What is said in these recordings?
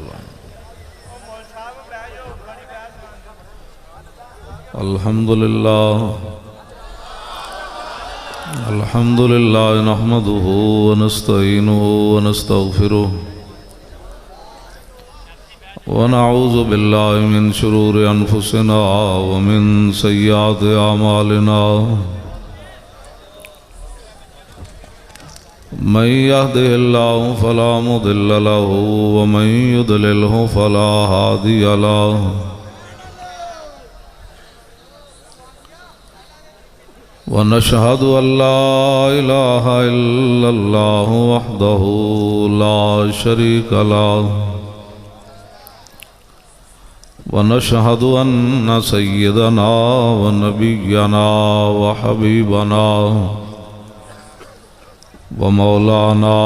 تعالی الحمد للہ نحمده ونستعینه ونستغفره ونعوذ باللہ من شرور انفسنا ومن سیئات اعمالنا من يهده الله فلا مضل له ومن يضلله فلا هادي له ونشهد أن لا إله إلا الله وحده لا شريك له ونشهد أن سيدنا ونبينا وحبيبنا ومولانا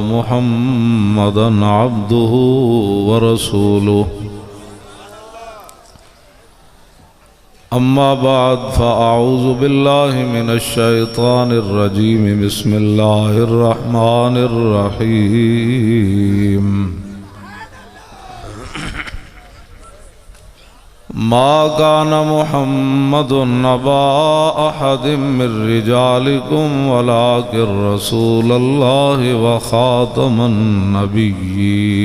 محمدا عبده ورسوله أما بعد فأعوذ بالله من الشيطان الرجيم بسم الله الرحمن الرحيم ما كان محمد أبا أحد من رجالكم ولكن رسول الله وخاتم النبيين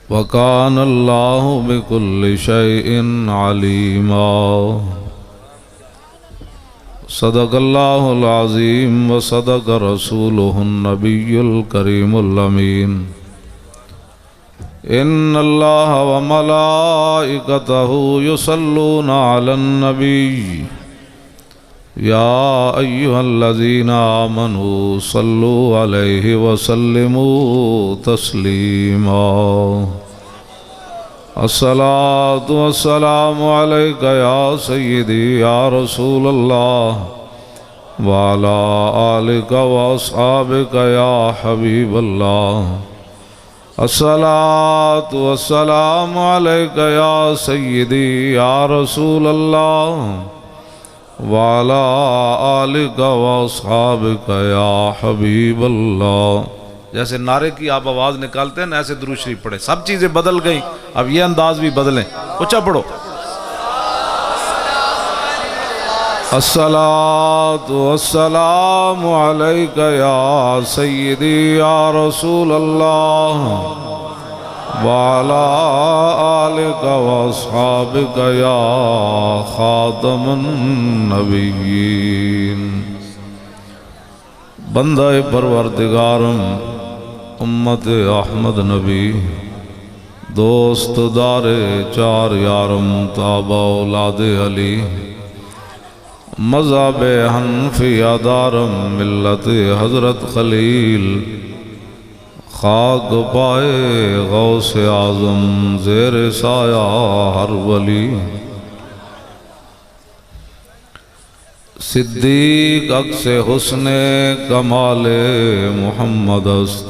وكان الله بكل شيء عليما صدق الله العظيم وصدق رسوله النبي الكريم الأمين إن الله وملائكته يصلون على النبي يا أيها الذين آمنوا صلوا عليه وسلموا تسليما الصلاة والسلام عليك يا سيدي يا رسول الله وعلى آلك وأصحابك يا حبيب الله الصلاة والسلام عليك يا سيدي يا رسول الله وعلى آلك وأصحابك يا حبيب الله. جیسے نعرے کی آپ آواز نکالتے ہیں ایسے درود شریف پڑھیں. سب چیزیں بدل گئیں، اب یہ انداز بھی بدلیں. اونچا پڑھو. الصلاة والسلام عليك يا سيدي يا رسول الله وعلى آلك وأصحابك يا خاتم النبيين. بندہ پروردگارم امت احمد نبی دوست دار چار یارم تابع اولاد علی مذہب حنفیہ دارم ملت حضرت خلیل خاک پائے غوث اعظم زیر سایہ ہر ولی صدیق عکس حسن کمال محمد است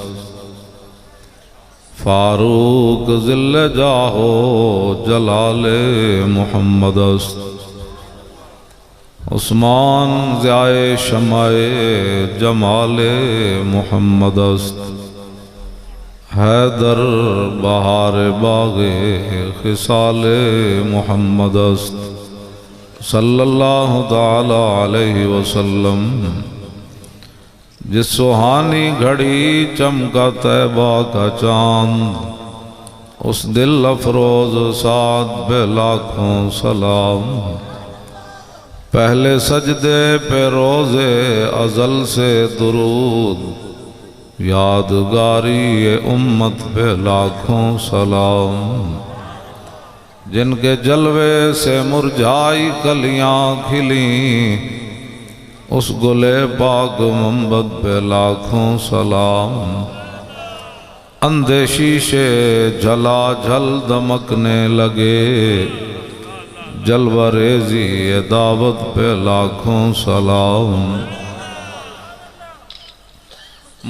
فاروق ذل جاہو جلال محمد است عثمان ضیائے شمع جمال محمد است حیدر بہار باغ خصال محمد است صلی اللہ تعالی علیہ وسلم. جس سہانی گھڑی چمکا طیبہ کا چاند اس دل افروز سعد پہ لاکھوں سلام. پہلے سجدے پہ روزے ازل سے درود یادگاری امت پہ لاکھوں سلام. جن کے جلوے سے مرجھائی کلیاں کھلیں اس گلے پاک منبت پہ لاکھوں سلام. اندھے شیشے جھلا جھل دمکنے لگے جلوہ ریزی دعوت پہ لاکھوں سلام.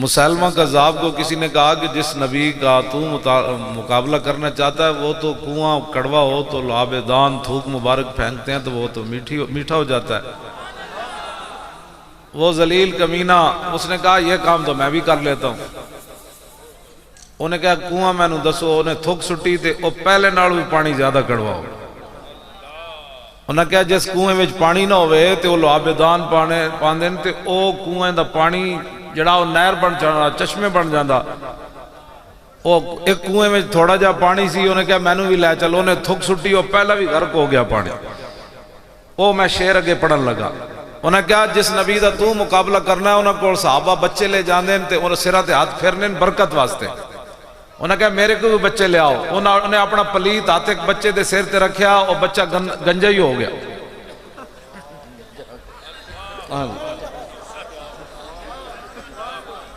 مسلمہ کذاب کو کسی نے کہا کہ جس نبی کا تو مقابلہ کرنا چاہتا ہے وہ تو کنواں کڑوا ہو تو عابدان تھوک مبارک پھینکتے ہیں تو وہ تو میٹھا ہو جاتا ہے. وہ ذلیل کمینہ اس نے کہا یہ کام تو میں بھی کر لیتا ہوں. انہیں کہا کنواں میں نو دسو. انہیں تھک سٹی تے او پہلے نال بھی پانی زیادہ کڑواؤ. انہیں کہا جس کنویں وچ پانی نہ ہوئے تے وہ لعابدان پاندے تے او کنویں دا پانی جڑا وہ نہر بن جانا چشمے بن جانا. وہ ایک کنویں میں تھوڑا جا پانی سی. انہیں کہا میں نو بھی لے چلو. انہیں تھک سٹی وہ پہلا بھی غرق ہو گیا پانی. وہ میں شعر اگے پڑھن لگا. انہیں کہا جس نبی دا تو مقابلہ کرنا ہے انہیں کول صحابہ بچے لے جاندے تے انہیں سرہ تے ہاتھ پھرنے برکت واسطے. انہیں کہا میرے کو بھی بچے لے آؤ. انہیں اپنا پلیت ہاتھ ایک بچے دے سر تے رکھیا اور بچہ گنجا ہی ہو گیا.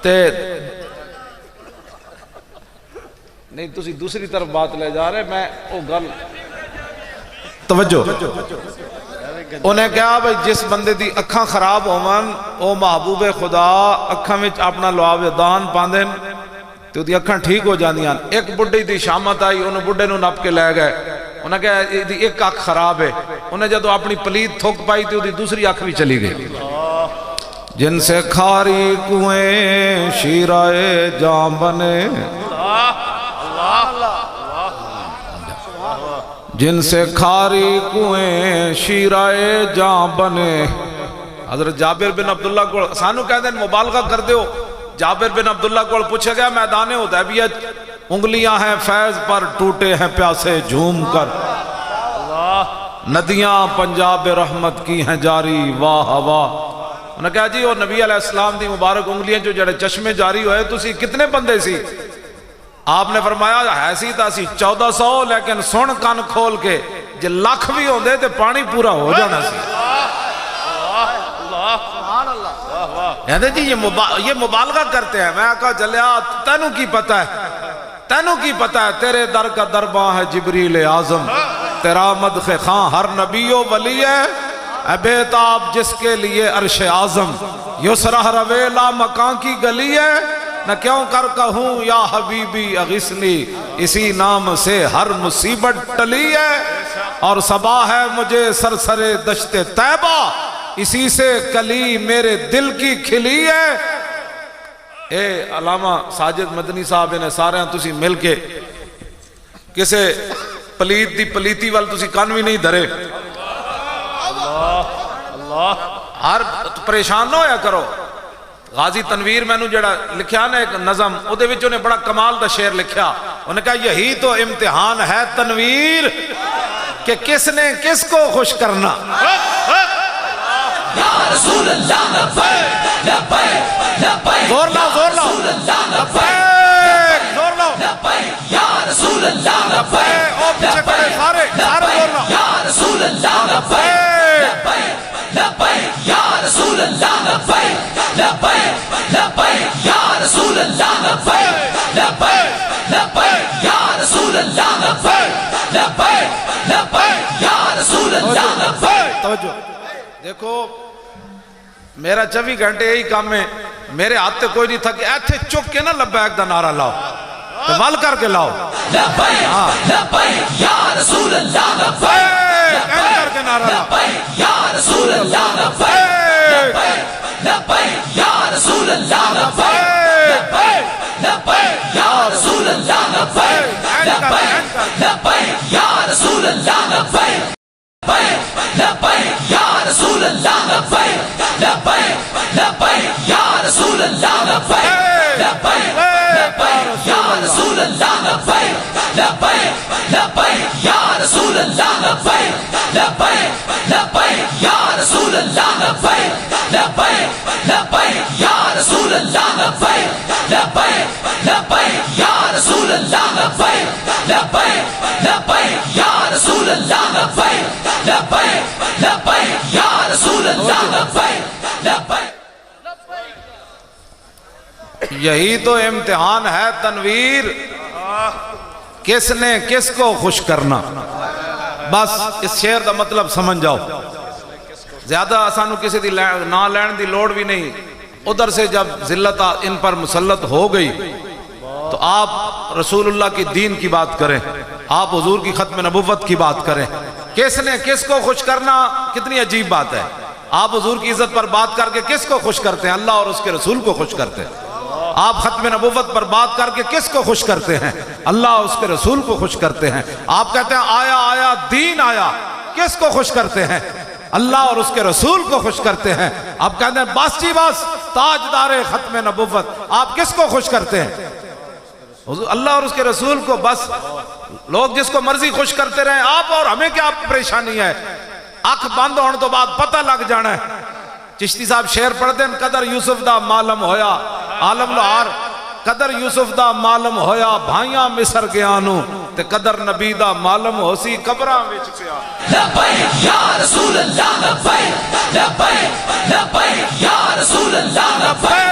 تے نہیں تسی دوسری طرف بات لے جا رہے. میں او گل توجہ. انہیں کہا بھئی جس بندے دی اکھاں خراب ہومن او محبوب خدا اکھاں وچ اپنا لعابدان پاندن تو دی اکھاں ٹھیک ہو جاندیاں. ایک بڈھی دی شامت آئی. انہوں بڈھے نو نپ کے لے گئے. انہیں کہا ایک اکھ خراب ہے. انہیں جدو اپنی پلیت تھوک پائی تو دی دوسری اکھ بھی چلی گئی. جن سے کھاری کنویں شیرائے جام بنے جن سے کھاری کنویں شیرائے جام بنے. حضرت جابر بن عبداللہ کو سانو کہہ دیں مبالغہ کر دیو. جابر بن عبداللہ کو پوچھے گیا میدان حدیبیہ انگلیاں ہیں فیض پر ٹوٹے ہیں پیاسے جھوم کر. ندیاں پنجاب رحمت کی ہیں جاری واہ واہ. انہوں نے کہا جی وہ نبی علیہ السلام دی مبارک انگلیاں جو جڑے چشمے جاری ہوئے تو سی کتنے بندے سی؟ آپ نے فرمایا ایسی تا سی 1400 لیکن سن کان کھول کے جے لاکھ بھی ہوں دے تے پانی پورا ہو جانا سی. کہتے جی یہ مبالغہ کرتے ہیں. میں کہا چلیا تینوں کی پتہ ہے تینوں کی پتہ ہے تیرے در کا درباں ہے جبریل اعظم تیرا مدخ خاں ہر نبی و ولی ہے اے بیتاب جس کے لیے عرش اعظم یسرہ رویلا مکان کی گلی ہے. نہ کیوں کر کہوں یا حبیبی اغثنی اسی نام سے ہر مصیبت ٹلی ہے. اور صبا ہے مجھے سرسر دشت طیبہ اسی سے کلی میرے دل کی کھلی ہے. اے علامہ ساجد مدنی صاحب نے سارے ہیں تسی مل کے کسے پلیت دی پلیتی وال تسی کان بھی نہیں دھرے. ہر پریشان نہ ہویا کرو. غازی تنویر میں نے جڑا لکھیا نا ایک نظم او دے وچ نے بڑا کمال دا شعر لکھیا. انہوں نے کہا یہی تو امتحان ہے تنویر کہ کس نے کس کو خوش کرنا. یا رسول اللہ لبیک لبیک لبیک زور لاؤ زور لاؤ لبیک زور لاؤ لبیک یا رسول اللہ لبیک او پیچھے کھڑے سارے زور لاؤ یا رسول اللہ لبیک لبیک یا رسول اللہ لبیک لبیک لبیک یا رسول اللہ لبیک لبیک لبیک یا رسول اللہ لبیک لبیک لبیک یا رسول اللہ لبیک. توجہ دیکھو میرا 24 گھنٹے یہی کام ہے. میرے ہاتھ تے کوئی نہیں تھا کہ ایتھے چک کے نا لبیک دا نعرہ لاؤ تو وال کر کے لاؤ لبیک لبیک یا رسول اللہ لبیک کر کے نعرہ لاؤ لبیک یا رسول اللہ لبیک لبیک یا رسول اللہ لبیک لبیک یا رسول اللہ لبیک لبیک یا رسول اللہ لبیک لبیک یا رسول اللہ لبیک لبیک لبیک یا رسول اللہ لبیک لبیک یا رسول اللہ لبیک لبیک لبیک یا رسول اللہ لبیک لبیک لبیک یا رسول اللہ لبیک لبیک لبیک یا رسول اللہ لبیک لبیک لبیک یا رسول اللہ لبیک لبیک لبیک یا رسول اللہ لبیک لبیک لبیک یا رسول اللہ لبیک لبیک. یہی تو امتحان ہے تنویر کس نے کس کو خوش کرنا. بس اس شعر دا مطلب سمجھ جاؤ. زیادہ آسانو کسی دی نہ لین دی لوڑ بھی نہیں. ادھر سے جب ذلت ان پر مسلط ہو گئی تو آپ رسول اللہ کی دین کی بات کریں, آپ حضور کی ختم نبوت کی بات کریں. کس نے کس کو خوش کرنا کتنی عجیب بات ہے. آپ حضور کی عزت پر بات کر کے کس کو خوش کرتے ہیں؟ اللہ اور اس کے رسول کو خوش کرتے ہیں۔ آپ ختم نبوت پر بات کر کے کس کو خوش کرتے ہیں؟ اللہ اور اس کے رسول کو خوش کرتے ہیں۔ آپ کہتے ہیں آیا آیا دین آیا، کس کو خوش کرتے ہیں؟ اللہ اور اس کے رسول کو خوش کرتے ہیں۔ آپ کہتے ہیں بس جی بس تاجدار ختم نبوت، آپ کس کو خوش کرتے ہیں؟ اللہ اور اس کے رسول کو۔ بس لوگ جس کو مرضی خوش کرتے رہیں، آپ اور ہمیں کیا پریشانی ہے؟ اکھ بند ہونے تو بعد پتہ لگ جانا ہے۔ چشتی صاحب شعر پڑھ دیں، قدر یوسف دا معلوم ہویا عالم لہار، قدر یوسف دا معلوم ہویا بھائیاں مصر گیانو، تے قدر نبی دا معلوم ہو سی قبراں وچ پیا۔ لبیک یا رسول اللہ لبیک، لبیک لبیک یا رسول اللہ لبیک،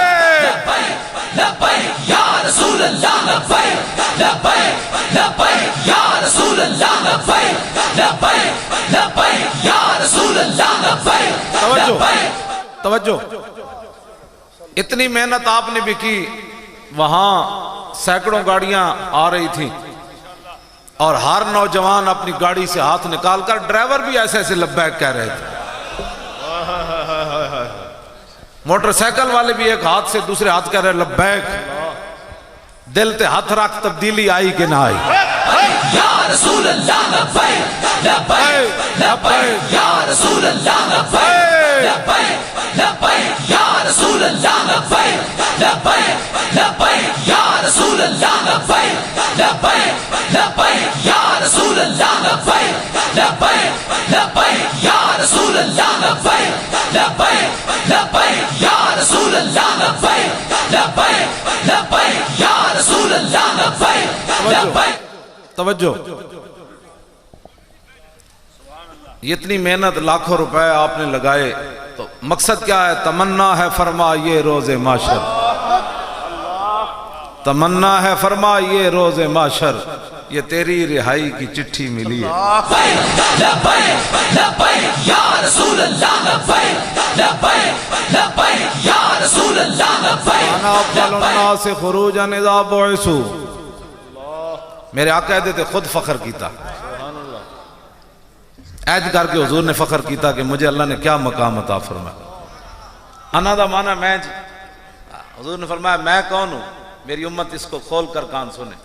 لبیک لبیک یا رسول اللہ لبیک، لبیک لبیک یا رسول اللہ لبیک، لبیک لبیک یا رسول اللہ لبیک۔ توجہ، اتنی محنت آپ نے بھی کی، وہاں سینکڑوں گاڑیاں آ رہی تھیں اور ہر نوجوان اپنی گاڑی سے ہاتھ نکال کر، ڈرائیور بھی ایسے ایسے لبیک کہہ رہے تھے، موٹر سائیکل والے بھی ایک ہاتھ سے دوسرے ہاتھ کہہ رہے لبیک۔ دل تے ہاتھ رکھ، تبدیلی آئی کہ نہ آئی؟ یا رسول اللہ لبیک، لبیک لبیک یا رسول اللہ لبیک، لبیک لبیک یا رسول اللہ لبیک، لبیک لبیک یا رسول اللہ لبیک، لبیک لبیک یا رسول اللہ لبیک، لبیک لبیک یا رسول اللہ لبیک، لبیک لبیک یا رسول اللہ لبیک، لبیک لبیک یا رسول اللہ لبیک، لبیک۔ توجہ، اتنی محنت لاکھوں روپے آپ نے لگائے، تو مقصد کیا ہے؟ تمنا ہے فرما یہ روز معاشر، تمنا ہے فرما یہ روز معاشر، یہ تیری رہائی کی چٹھی ملی ہے۔ لبیک لبیک یا رسول اللہ لبیک، لبیک لبیک یا رسول اللہ لبیک۔ انا افضل الناس خروجا اذا بعثوا، میرے آقا دیتے خود فخر کیتا، عہد کر کے حضور نے فخر کیتا کہ مجھے اللہ نے کیا مقام عطا فرمایا۔ انا دا معنی میں جی، حضور نے فرمایا میں کون ہوں؟ میری امت اس کو کھول کر کان سنے۔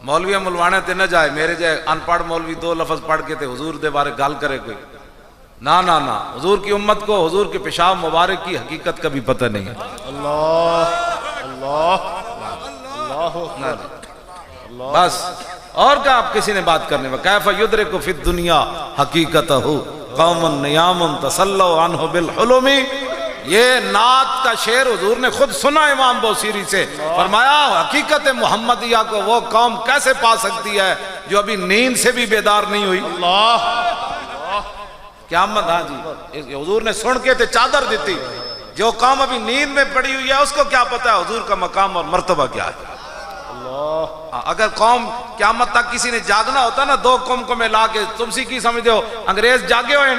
مولوی ملوانے تے نہ جائے، میرے جائے ان پڑھ مولوی دو لفظ پڑھ کے تے حضور دے بارے گال کرے کوئی، نا نا نا، حضور کی امت کو حضور کے پیشاب مبارک کی حقیقت کا بھی پتہ نہیں ہے۔ بس اور کیا آپ کسی نے بات کرنے میں؟ کیف یدرک فی الدنیا حقیقتہ قوم نیام تسلوا عنہ بالحلم، یہ نعت کا شعر حضور نے خود سنا امام بوصیری سے، فرمایا حقیقت محمدیہ کو وہ قوم کیسے پا سکتی ہے جو ابھی نیند سے بھی بیدار نہیں ہوئی؟ قیامت، ہاں جی، حضور نے سن کے تے چادر دیتی، جو قوم ابھی نیند میں پڑی ہوئی ہے اس کو کیا پتا ہے حضور کا مقام اور مرتبہ کیا ہے۔ اگر قوم قیامت تک کسی نے جاگنا ہوتا نا، دو قوم کو ملا کے، تم سی کی سمجھتے ہو انگریز جاگے ہوئے،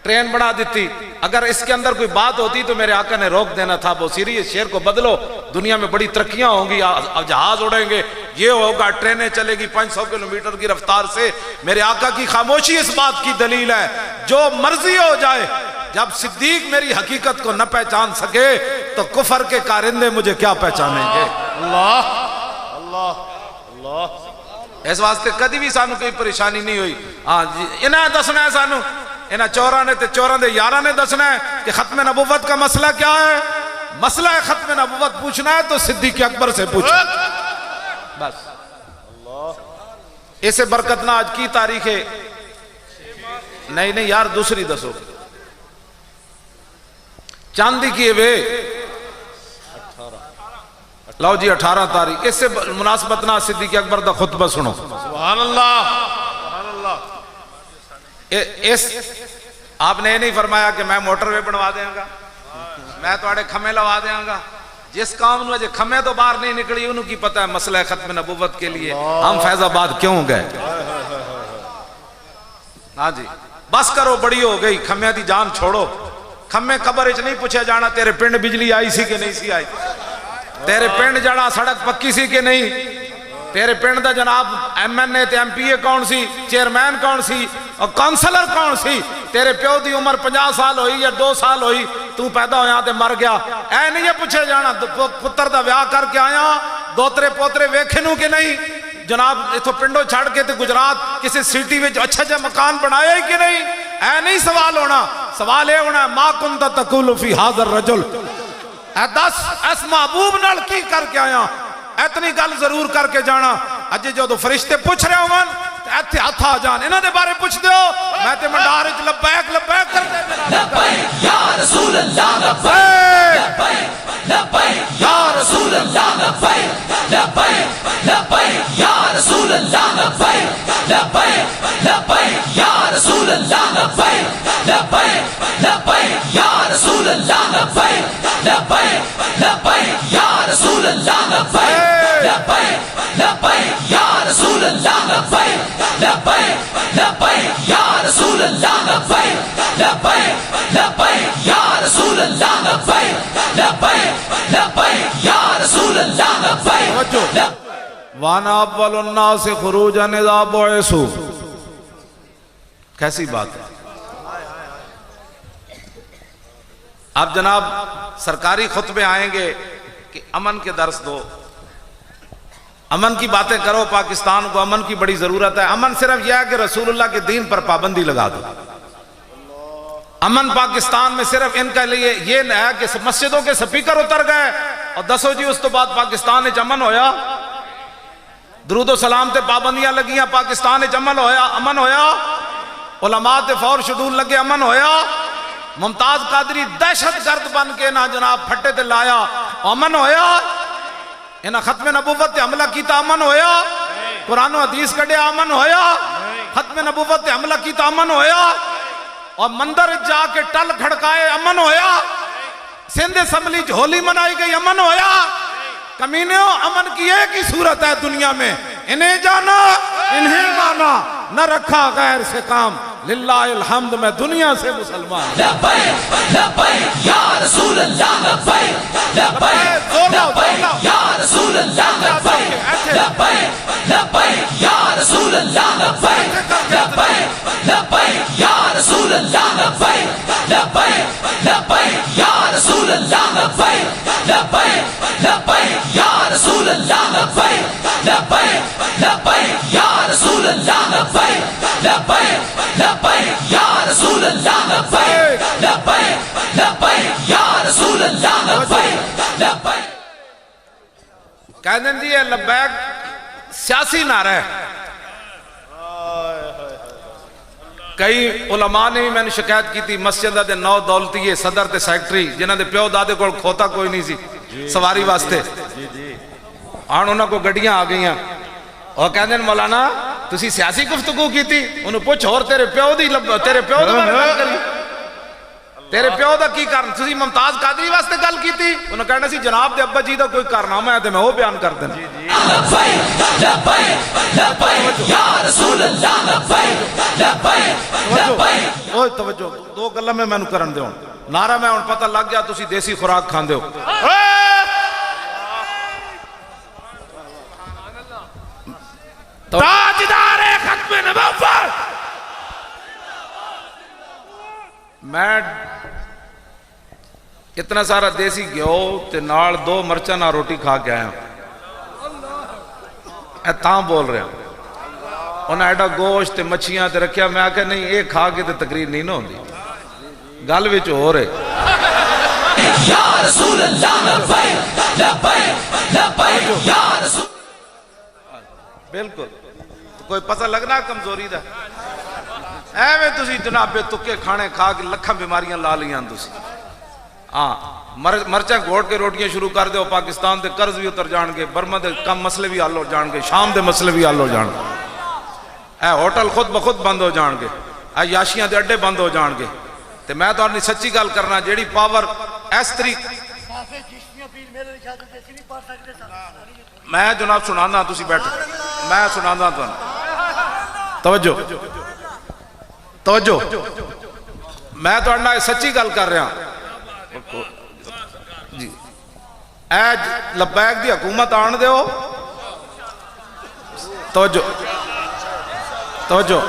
ٹرین بنا دیتی، اگر اس کے اندر کوئی بات ہوتی تو میرے آقا نے روک دینا تھا، بوصیری اس شعر کو بدلو، دنیا میں بڑی ترقیاں ہوں گی، جہاز اڑیں گے، یہ ہوگا، ٹرینیں چلے گی 500 کلومیٹر کی رفتار سے۔ میرے آقا کی خاموشی اس بات کی دلیل ہے، جو مرضی ہو جائے، جب صدیق میری حقیقت کو نہ پہچان سکے تو کفر کے کارندے مجھے کیا پہچانیں گے؟ اللہ اس واسطے کدی بھی سانو کوئی پریشانی نہیں ہوئی۔ ہاں جی، انہیں دسنا ہے سانو، انہیں چوراں نے تے چوراں دے یاراں نے دسنا ہے کہ ختم نبوت کا مسئلہ کیا ہے۔ مسئلہ ہے ختم نبوت پوچھنا ہے تو صدیق اکبر سے پوچھو، بس۔ اسے برکت نہ آج کی تاریخ ہے، نہیں یار دوسری دسو، چاندی کی وے لو جی 18 تاریخ، اس سے مناسبت نہ صدیق اکبر دا خطبہ سنو۔ سبحان اللہ، اس آپ نے یہ نہیں فرمایا کہ میں موٹر وے بنوا دیں گا، میں توڑے کھمے لوا دیں گا۔ جس کام نے کھمے تو باہر نہیں نکلی انہوں کی پتہ ہے مسئلہ ختم نبوت کے لیے ہم فیض آباد کیوں گئے۔ ہاں جی، بس کرو، بڑی ہو گئی، کھمے دی جان چھوڑو۔ کھمے قبر اچ نہیں پوچھے جانا تیرے پنڈ بجلی آئی سی کہ نہیں سی آئی، تیرے پنڈ جانا سڑک پکی سی کہ نہیں، تیرے پنڈ دا جناب ایم این اے تے ایم پی اے کون سی، چیئرمین کون سی اور کونسلر کون سی؟ تیرے پیو دی عمر 50 سال ہوئی یا 2 سال ہوئی، تو پیدا ہویا تے مر گیا، اے نہیں یہ پوچھے جانا پتر دا ویاہ کر کے آیا دوترے پوترے ویکھے نو کہ نہیں؟ جناب اتھو پنڈو چھڑ کے تے گجرات کسی سٹی وچ اچھا جا مکان بنایا ہی کہ نہیں؟ اے نہیں سوال ہونا، سوال اے ہونا ما کنت تقول فی ھذا الرجل، اے دس اس محبوب نال کی کر کے آیا؟ اتنی گل ضرور کر کے جانا، اج جو دو فرشتے پوچھ رہے ہوں ایتھے ہاتھ آ جان، انہاں دے بارے پوچھ دیو، میں تے منڈار وچ لبیک لبیک کر دے لبیک یا رسول اللہ، لبیک لبیک یا رسول اللہ، لبیک لبیک لبیک یا رسول اللہ، لبیک لبیک لبیک یا رسول اللہ، لبیک لبیک لبیک یا رسول اللہ، لبیک لبیک لبیک یا رسول اللہ، لبیک لبیک لبیک یا رسول اللہ، لبیک لبیک لبیک یا رسول اللہ، لبیک لبیک لبیک یا رسول اللہ، لبیک لبیک لبیک یا رسول اللہ، لبیک وانا اول الناس خروجا اذا بعثوا، کیسی بات ہے؟ آپ جناب سرکاری خطبے آئیں گے کہ امن کے درس دو، امن کی باتیں کرو، پاکستان کو امن کی بڑی ضرورت ہے، امن صرف یہ ہے کہ رسول اللہ کے دین پر پابندی لگا دو، امن پاکستان میں صرف ان کے لیے یہ ہے کہ مسجدوں کے سپیکر اتر گئے اور دسو جی اس تو بعد پاکستان وچ امن ہویا، درود و سلام تے پابندیاں لگیاں پاکستان وچ امن ہویا، علماء تے فور شڈول لگے امن ہویا، ممتاز قادری دہشت گرد بن کے نہ جناب پھٹے تے لایا امن ہویا، انہاں ختم نبوت تے حملہ کیتا امن ہویا، قرآن و حدیث کڈیا امن ہویا، ختم نبوت تے حملہ کیتا امن ہویا، اور مندر جا کے ٹل کھڑکائے امن ہویا، سندھ اسمبلی ہولی منائی گئی امن ہویا، کمینیوں امن کی ایک ہی صورت ہے دنیا میں، انہیں جانا انہیں مانا، نہ رکھا غیر سے کام، للہ الحمد میں دنیا سے مسلمان، لبیک لبیک یا رسول اللہ، لبیک لبیک لبیک یا رسول اللہ، لبیک لبیک لبیک یا رسول اللہ، لبیک لبیک لبیک یا رسول اللہ، لبیک لبیک لبیک یا رسول اللہ، لبیک لبیک لبیک یا رسول اللہ، لبیک لبیک لبیک یا رسول اللہ، لبیک لبیک لبیک یا رسول اللہ، لبیک لبیک لبیک یا رسول اللہ، لبیک لبیک۔ کہہ دیں جی یہ لبیک سیاسی نعرہ ہے، کئی علماء نے بھی میں نے شکایت کی تھی مسجد دے 9 دولتی صدر تے سیکٹری جنہاں دے پیو دادے کو کھوتا کوئی نہیں سی سواری واسطے، آن انہاں کو گڈیاں آ گئیاں اور کہہ دیں مولانا تسی سیاسی گفتگو کی تھی، انہوں پوچھ اور تیرے پیو دا بارے کری، تیرے پیو دا کی کارن، تسی ممتاز قادری واسطے گل کی تھی، انہوں کہنا سی جناب دے ابا جی دا کوئی کارنامہ ہے تے میں وہ بیان کر دینا، لبیک لبیک لبیک یا رسول اللہ، لبیک لبیک لبیک۔ اوہ توجہ دو گلہ میں نے کرن دے ہوں نعرہ میں ان پتہ لگ گیا تسی دیسی خوراک کھان دے ہو، تاجدار ختم نبوت، میں اتنا سارا دیسی گیو تے نال 2 مرچہ نہ روٹی کھا کے آیا اے تاں بول رہے ہیں، انہیں ایڈا گوشت تے مچھیاں تے رکھیا، میں آکے نہیں ایک کھا کے تے تقریر نہیں نہ ہوندی، گل وچ ہو رہے یا رسول اللہ، لبیک لبیک لبیک یا رسول، بالکل کوئی پتہ لگنا کمزوری دا، اے میں تسی جناب بے تکے کھانے کھا کے لکھاں بیماریاں لا لیاں تسی، ہاں مرچہ گھوڑ کے روٹیاں شروع کر دے ہو، پاکستان دے قرض بھی اتر جان گے، برما دے کم مسئلے بھی حل ہو جان گے، شام دے مسئلے بھی حل ہو جان گے، اے ہوٹل خود بخود بند ہو جان گے، اے یاشیاں دے اڈے بند ہو جان گے، تے میں تو اپنی سچی گل کرنا جیڑی پاور اس طریقے میں جناب سنانا تسی بیٹھو، میں سنانا توجہ توجہ، میں تو انہا سچی گل کر رہا جی، اے لبیک دی حکومت آن دے ہو، توجہ توجہ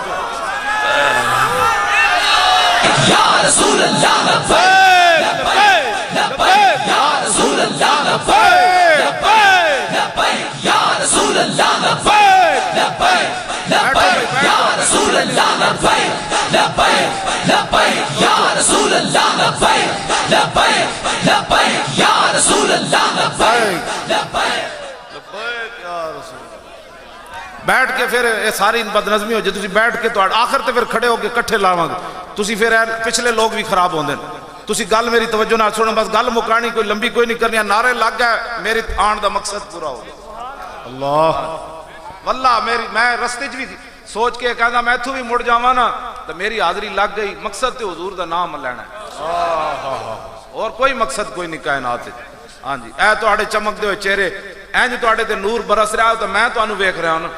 یا رسول اللہ لبیک لبیک لبیک یا رسول اللہ لبیک لبیک لبیک یا رسول اللہ لبیک لبیک لبیک یا رسول اللہ لبیک لبیک لبیک یا رسول اللہ لبیک لبیک لبیک یا رسول اللہ لبیک لبیک بیٹھ کے پھر یہ ساری بدنظمی ہو جائے، تسی بیٹھ کے تو آخر تے پھر کھڑے ہو کے کٹھے لاواں گے، تسی پھر پچھلے لوگ بھی خراب ہوندے ہیں۔ تسی گل میری توجہ نہ سنو، بس گل مکانی کوئی لمبی کوئی نہیں کرنی، نعرے لگ گئے، میری آن دا مقصد پورا ہو گیا۔ اللہ واللہ میں رستے بھی سوچ کے کہنا میں تو بھی مڑ جاواں نا تو میری حاضری لگ گئی، مقصد تے حضور دا نام لینا ہے اور کوئی مقصد کوئی نہیں کائنات ہے۔ ہاں جی اے تواڈے چمکدے ہوئے چہرے اینج تواڈے تے نور برس رہا تو میں تانوں ویکھ رہا ہوں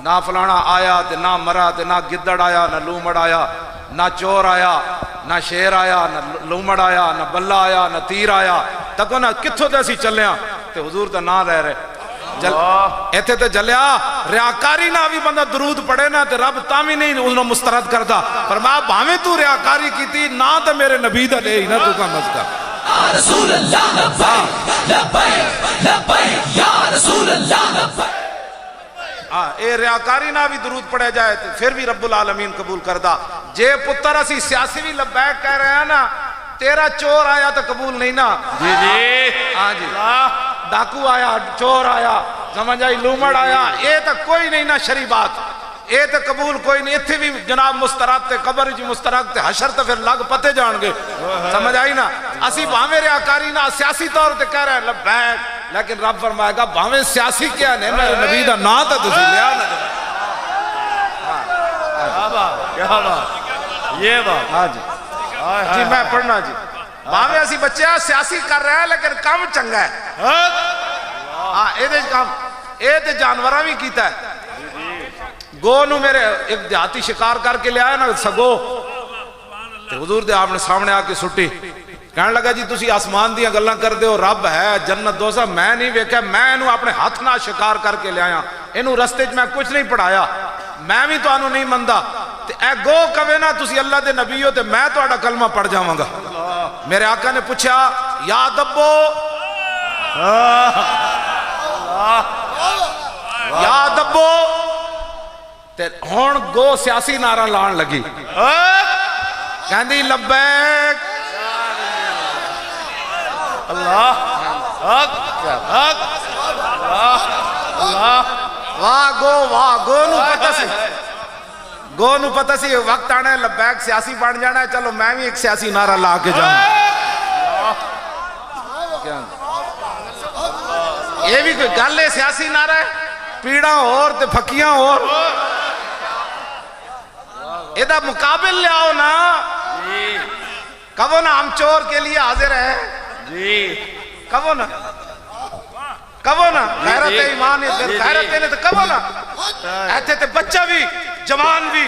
نہ فلانا آیا تے نہ مرا تے نہ گدڑ آیا نہ لومڑ آیا نہ چور آیا نہ شیر آیا نہ لومڑ آیا نہ بلہ آیا نہ تیر آیا تکو نہ کتھوں تے اسی چلیاں تے حضور دا نام لے رہے ایتھے تے جلیا ریاکاری نہ بھی بندہ درود پڑھے نا تے رب تامی نہیں انہوں مسترد کرتا فرمایا بھاویں تو ریاکاری کی تھی نہ تے میرے نبی دا لے ہی نہ تو کا مزدہ یا رسول اللہ لبیک لبیک لبیک یا رسول اللہ لبیک۔ اے ریاکاری نہ بھی درود پڑھے جائے تو پھر بھی رب العالمین قبول کردہ جے پتر اسی سیاسی بھی لبیک کہہ رہے ہیں نا تیرا چور آیا تو قبول نہیں نا جی جی ہاں جی ڈاکو آیا چور آیا سمجھ آئی لومڑ آیا اے تو کوئی نہیں نا شری بات اے تو قبول کوئی نہیں اتھے بھی جناب مسترد تے قبر جی مسترد تے حشر تے پھر لگ پتے جان گے سمجھ آئی نا اسی بھاویں ریاکاری نہ سیاسی طور تے کہہ رہے ہیں لبیک لیکن رب فرمائے گا بھاویں سیاسی کیا نہیں میرے نبی دا نا تا تسی لیا نا کیا بات یہ بات ہاں جی جی میں پڑھنا جی بھاویں اسی بچے سیاسی کر رہے ہیں لیکن کام چنگا ہے ہاں اے دے کام اے تے جانوراں بھی کیتا ہے گو نو میرے ایک دیہاتی شکار کر کے لے آیا نا سگو تو حضور دے آپ نے سامنے آ کے سٹی کہنے لگا جی تسی آسمان دیا گلاں کر دے ہو رب ہے جنت دوسا میں نہیں ویکھا میں انہوں اپنے ہاتھ نہ شکار کر کے لے آیا انہوں رستے میں کچھ نہیں پڑھایا میں بھی تو انہوں نہیں مندہ اے گو کہے نا تسی اللہ دے نبی ہو تے میں تو اڑا کلمہ پڑھ جاواں گا میرے آقا نے پوچھا یا دبو یا دبو تے ہون گو سیاسی نعرہ لان لگی کہندی لبیک اللہ واہ گو نو پتہ سی گو نو پتہ سی وقت آنا ہے لبیک سیاسی بن جانا ہے چلو میں بھی ایک سیاسی نعرہ لا کے جاؤں یہ بھی کوئی گل ہے سیاسی نعرہ ہے پیڑاں اور تے پھکیاں اور ادھا مقابل لے آؤ نا کبھو نا ہم چور کے لیے حاضر ہے جی کبھو نا غیرت ایمان غیرت دینے تو کبھو نا ایتھے تے بچہ بھی جوان بھی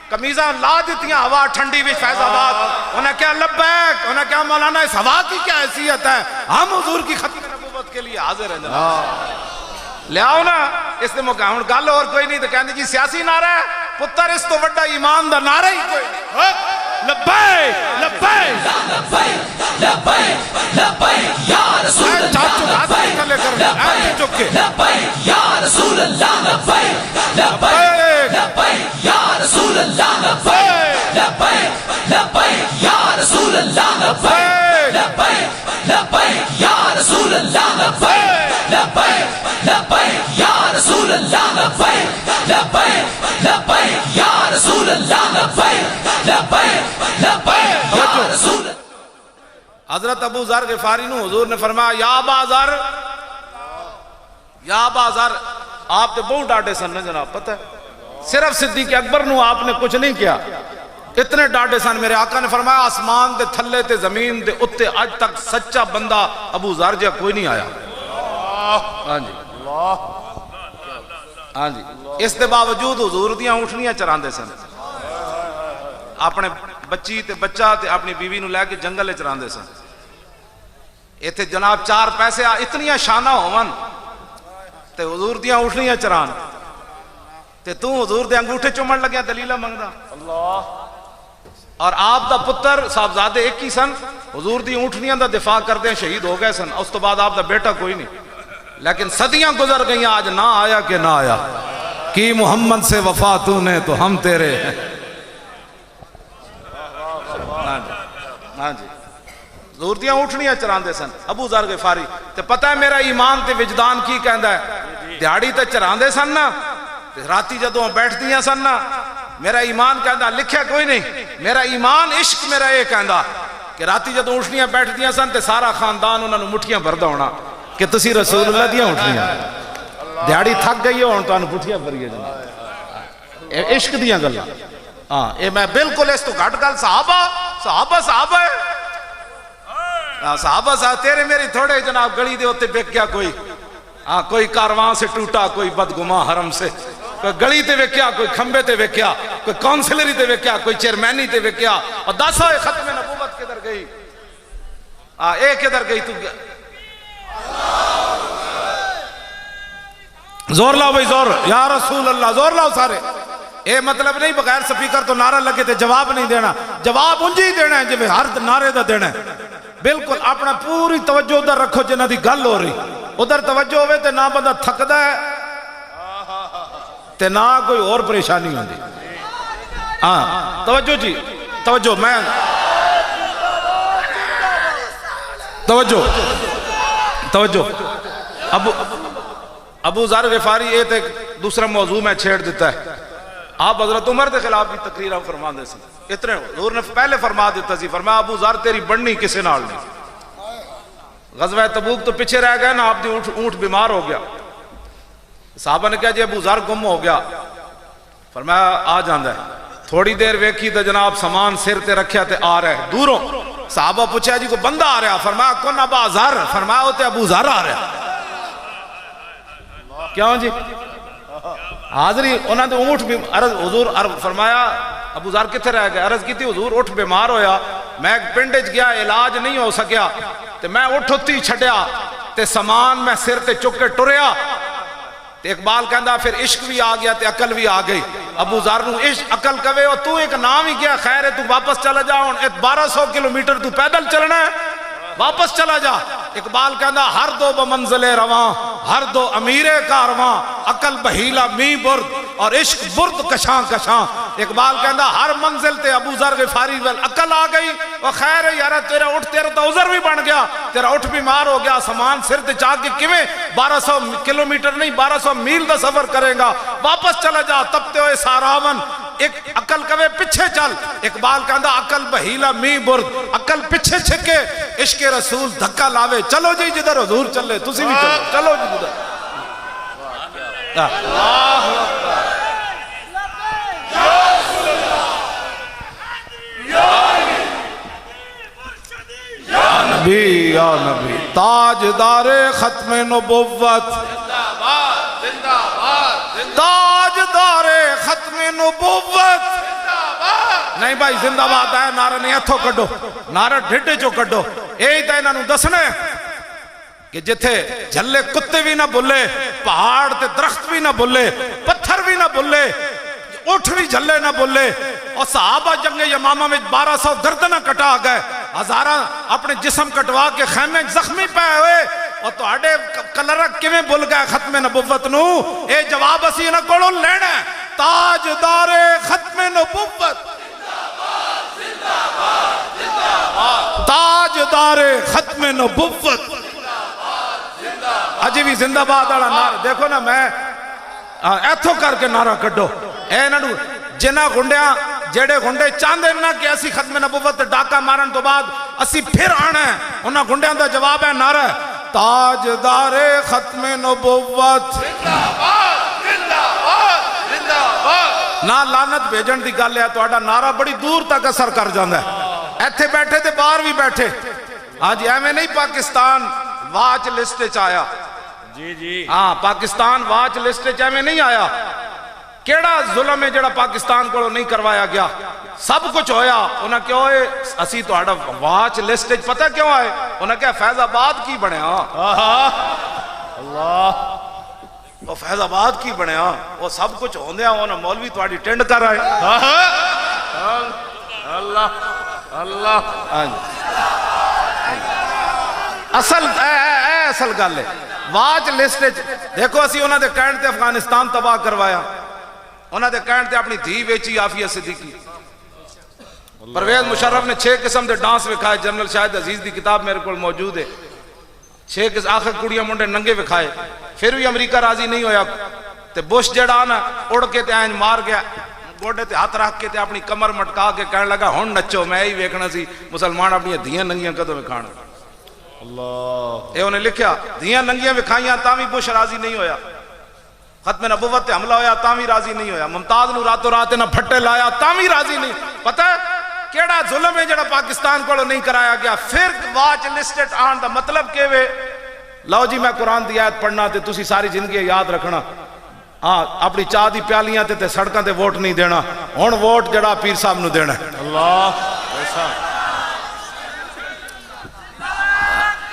کمیزاں لا دیتیاں ہوا ٹھنڈی بھی فیض آباد انہیں کیا لبیک انہیں کیا مولانا اس ہوا کی کیا حیثیت ہے ہم حضور کی ختم نبوت کے لیے حاضر ہیں جناب لے آؤ نا اس نے موقع ہوں گل اور کوئی نہیں تو کہنے جی سیاسی نعرہ ہے پتر اس تو وڈا ایمان دا نعرہ ہی کوئی نہیں لبیک لبیک لبیک لبیک یا رسول اللہ لبیک یا رسول اللہ لبیک لبیک لبیک یا رسول اللہ لبیک لبیک لبیک یا رسول اللہ لبیک لبیک لبیک یا رسول اللہ لبیک لبیک لبیک یا رسول اللہ لبیک لبیک لبیک یا رسول اللہ لبیک لبیک لبیک یا رسول حضرت ابو ذر غفاری نو حضور نے فرمایا یا ابا ذر یا ابا ذر آپ تے بہت ڈاٹے سن نا جناب پتہ ہے صرف صدیق اکبر نو آپ نے کچھ نہیں کیا اتنے ڈاٹے سن میرے آقا نے فرمایا آسمان دے تھلے تے زمین دے اتے آج تک سچا بندہ ابو ذر جا کوئی نہیں آیا ہاں جی ہاں جی اس دے باوجود حضور دیاں اونٹنیاں چراندے سن اپنے بچی تے بچہ تے اپنی بیوی نو لے کے جنگل چراندے سن ایتھے جناب 4 پیسے اتنیاں شانہ ہوون تے حضور دیاں اٹھنیاں چران تے تو حضور دے انگوٹھے چومن لگیا دلیلہ منگدا اللہ. اور آپ دا پتر صاحبزادے ایک ہی سن, حضور دی اونٹنیاں دا دفاع کردے شہید ہو گئے سن, اس تو بعد آپ دا بیٹا کوئی نہیں, لیکن صدیاں گزر گئیں آج نہ آیا کہ نہ آیا. کی محمد سے وفا تو نے تو ہم تیرے ہیں. ہاں جی حضور دیاں اونٹنیاں چراندے سن ابو ذر غفاری. تے پتہ ہے میرا ایمان تے وجدان کی کہندا ہے, دیہاڑی تے چراندے سن نا, راتی جدوں بیٹھ دیاں سن نا, میرا ایمان کہندا لکھیا کوئی نہیں, میرا ایمان عشق میرا یہ کہندا کہ راتی جدوں اونٹنیاں بیٹھ دیاں سن تے سارا خاندان انہاں نوں مٹھیاں بھردا ہونا کہ تسی رسول اللہ دیاں اونٹنیاں, دیہاڑی تھک گئی ہو ہن تانوں پٹھیاں بھریے جناب. اے عشق دیاں گلاں. ہاں اے میں بالکل اس تو گھٹ گل صحابہ ہے. صحابہ صاحب تیرے میری تھوڑے جناب گلی دے ہوتے بک گیا کوئی, ہاں کوئی کارواں سے ٹوٹا, کوئی بدگماں حرم سے, کوئی گلی تے وکیا, کوئی کھمبے تے وکیا, کوئی کونسلری تے وکیا, کوئی چیئرمینی تے وکیا. اور دس ہوئے ختم نبوت کدھر گئی, اے کدھر گئی, تو زور لاؤ بھائی زور, یا رسول اللہ زور لاؤ سارے. اے مطلب نہیں بغیر سپیکر تو نعرہ لگے تے جواب نہیں دینا, جواب انجی دینا ہے جی ہر نعرے دا دینا ہے. بالکل اپنا پوری توجہ ادھر رکھو جنہ دی گل ہو رہی, ادھر توجہ ہوئے تے نہ بندہ تھکدا ہے تے نہ کوئی اور پریشانی ہوندی. ہاں توجہ جی توجہ, میں توجہ. ابو ذر غفاری یہ تے دوسرا موضوع میں چھیڑ دیتا ہے. آپ حضرت عمر کے خلاف بھی تقریر فرما دے سی, اتنے حضور نے پہلے فرما دیتا سی, فرمایا ابو ذر تیری بڑھنی کسے نال نہیں. غزوہ تبوک تو پیچھے رہ گئے نا, آپ دی اونٹ بیمار ہو گیا. صحابہ نے کہا جی ابو ذر گم ہو گیا, فرمایا آ جاندہ ہے. تھوڑی دیر ویکھی تو جناب سامان سر تے رکھیا تے آ رہے دوروں. صحابہ پوچھا جی کو بندہ آ رہا, فرمایا کون ابا ذر, فرمایا ہوتے ابو ذر آ رہا. کیوں جی حاضری انہوں نے اونٹ بھی عرض حضور فرمایا ابو ذر کتھے رہ گئے, عرض کی تھی حضور اٹھ بیمار ہویا, میں پنڈج گیا علاج نہیں ہو سکیا تے میں اٹھ ہوتی چھڑیا تے سامان میں سر تے چکے ٹریا. تے اقبال کہندا پھر عشق بھی آ گیا تے عقل بھی آ گئی. ابو ذر نو عشق عقل کہے اور تو ایک نام ہی کیا, خیر ہے تو واپس چلا جا, 1200 کلومیٹر تو پیدل چلنا ہے, واپس چلا جا. اقبال کہندا ہر دو بمنزل رواں, ہر دو امیر کارواں, عقل بہیلا می برد اور عشق برد کشاں کشاں. اقبال کہندا ہر منزل تے ابو ذر غفاری ویل عقل آ گئی, اور خیر ہے یارا تیرا اٹھ تیرا تو عذر بھی بن گیا, تیرا اٹھ بیمار ہو گیا, سامان سر تے چاہ کے کیویں 1200 کلومیٹر نہیں 1200 میل دا سفر کرے گا, واپس چلا جا تپتے ہوئے ساراون. ایک عقل کہے پیچھے چل. اقبال کہندا عقل بہیلا می برد, عقل پیچھے چھکے, عشق رسول دھکا لاوے, چلو جی جدھر حضور چلے تسی بھی چلو, چلو جی جدھر. یا نبی تاجدار ختم نبوت, تاجدار ختم نبوت. نہیں بھائی زندہ باد ہے, نعرہ نہیں ہتھوں کڈو, نعرہ ڈھڈے چو کڈو. یہی تو انہوں دسنا کہ جتھے جھلے کتے بھی نہ بھولے, پہاڑ تے درخت بھی نہ بھولے, پتھر بھی نہ بھولے, اٹھ بھی جھلے نہ بھولے. اور صحابہ جنگ یمامہ میں 1200 گردنہ کٹا گئے, ہزارہ اپنے جسم کٹوا کے خیمے زخمی پہ ہوئے, اور تو آڑے کلرک کیویں بھول گئے ختم نبوت نو. اے جواب اسی نہ کوڑوں لینا ہے, تاجدار ختم نبوت, تاجدار ختم نبوت. اجی بھی زندہ باد والا نعرہ دیکھو نا, میں ایتھو کر کے نعرہ کڈو. اے نڈو جنہ گھنڈیاں جیڑے گھنڈے چاندے نہ کہ اسی ختم نبوت ڈاکہ مارن تو بعد اسی پھر آنا ہے, انہاں گھنڈیاں دا جواب ہے نعرہ تاجدار ختم نبوت. نہ لعنت بھیجن دی گل ہے, تہاڈا نعرہ بڑی دور تک اثر کر جاندا ہے. ایتھے بیٹھے تے باہر بھی بیٹھے. ہاں جی ایویں نہیں پاکستان واچ لسٹ وچ آیا, جی جی ہاں پاکستان واچ لسٹ وچ ایویں نہیں آیا. کیڑا ظلم ہے جڑا پاکستان کو نہیں کروایا گیا, سب کچھ ہویا. انہاں کیوں ہوئے اسی تہاڈا واچ لسٹ وچ پتہ کیوں آئے, انہاں کہا فیض آباد کی بنیا. اللہ وہ فیض آباد کی بنیا وہ سب کچھ ہوندیا وہ مولوی تھوڑی ٹینڈ کر آئے اللہ اللہ اصل گل ہے واچ لسٹ دیکھو اسی انہوں نے کہنے تے افغانستان تباہ کروایا انہوں نے کہنے تے اپنی دھی ویچی عافیہ صدیقی پرویز مشرف نے 6 قسم دے ڈانس وکھائے جنرل شاہد عزیز دی کتاب میرے کو موجود ہے 6 قسم آخر کڑیاں منڈے ننگے وکھائے پھر بھی امریکہ راضی نہیں ہویا تے بش جڑا نا اڑ کے تے آئیں مار گیا گوڑے تے ہاتھ رکھ کے تے اپنی کمر مٹکا کے کہنے لگا ہون نچو میں ہی ویکھنا سی مسلمان اپنی دھیاں ننگیاں کدوں وکھانا اللہ اے انہیں لکھیا دھیاں ننگیاں وکھائیاں تاوی بش راضی نہیں ہویا ختم نبوت تے حملہ ہویا تاوی راضی نہیں ہویا ممتاز نو راتوں رات نہ پھٹے لایا تاوی راضی نہیں پتہ ہے کیڑا ظلم ہے جڑا پاکستان کو نہیں کرایا گیا پھر واچ لسٹڈ آن دا مطلب کہ وے لو جی میں قرآن دی آیت پڑھنا تے تسی ساری زندگی یاد رکھنا ہاں اپنی چاہ دی پیالیاں تے سڑکاں تے ووٹ نہیں دینا ہن ووٹ جڑا پیر صاحب نو دینا اللہ ایسا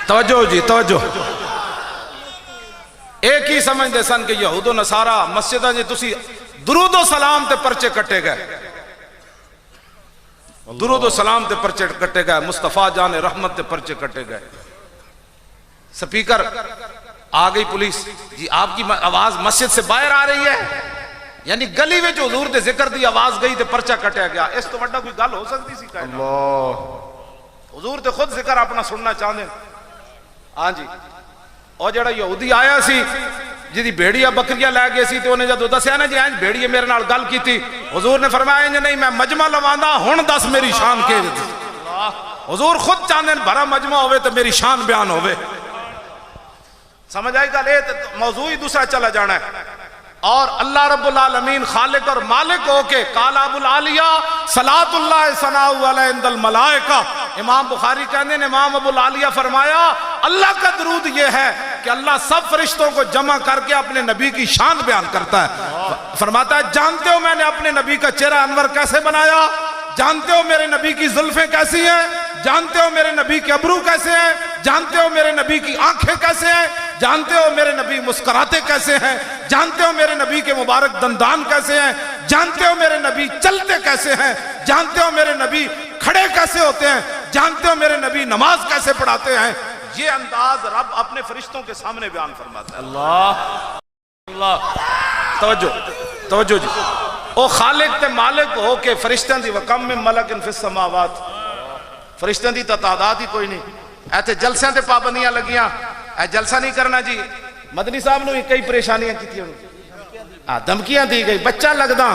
توجہ جی توجہ ایک ہی سمجھ دے سن کہ یہود و نصارہ مسجدہ جی تسی درود و سلام تے پرچے کٹے گئے درود و سلام تے پرچے کٹے گئے مصطفیٰ جان رحمت تے پرچے کٹے گئے سپیکر آ گئی پولیس جی آپ کی آواز مسجد سے باہر آ رہی ہے یعنی گلی میں جو حضور دے ذکر دی آواز گئی تے پرچہ کٹیا گیا اس تو بڑا کوئی گل ہو سکتی سی اللہ حضور تے خود ذکر اپنا سننا چاہتے ہاں جی اور جڑا یہودی آیا سی جی بھیڑیاں بکریاں لے گئے سی تو انہیں جدو دسیا نا جی آئیں بھیڑیے میرے نال گل کی تھی حضور نے فرمایا انجھے نہیں میں مجمع لواندہ ہون دس میری شان کے حضور خود چاندن بھرا مجمع ہوئے تو میری شان بیان ہوئے سمجھ آئی گا لے موضوع ہی دوسرا چلا جانا ہے اور اللہ رب العالمین خالق اور مالک ہو کے قال ابو العالیہ صلاۃ اللہ ثناء علیہ عند الملائکہ امام بخاری کہنے ہیں امام ابو العالیہ فرمایا اللہ کا درود یہ ہے کہ اللہ سب فرشتوں کو جمع کر کے اپنے نبی کی شان بیان کرتا ہے فرماتا ہے جانتے ہو میں نے اپنے نبی کا چہرہ انور کیسے بنایا جانتے ہو میرے نبی کی زلفیں کیسی ہیں جانتے ہو میرے نبی کے ابرو کیسے ہیں جانتے ہو میرے نبی کی آنکھیں کیسے ہیں جانتے ہو میرے نبی مسکراتے کیسے ہیں جانتے ہو میرے نبی کے مبارک دندان کیسے ہیں جانتے ہو میرے نبی چلتے کیسے ہیں جانتے ہو میرے نبی کھڑے کیسے ہوتے ہیں جانتے ہو میرے نبی نماز کیسے پڑھاتے ہیں یہ انداز رب اپنے فرشتوں کے سامنے بیان فرماتا ہے اللہ اللہ توجہ جی او خالق تے مالک ہو کے فرشتوں دی وکم میں ملک فی السماوات فرشتوں دی تعداد ہی کوئی نہیں ایتھے جلسیاں تے پابندیاں لگیاں اے جلسہ نہیں کرنا جی مدنی صاحب نے کئی پریشانیاں کی تھی دھمکیاں دی گئی بچہ لگدا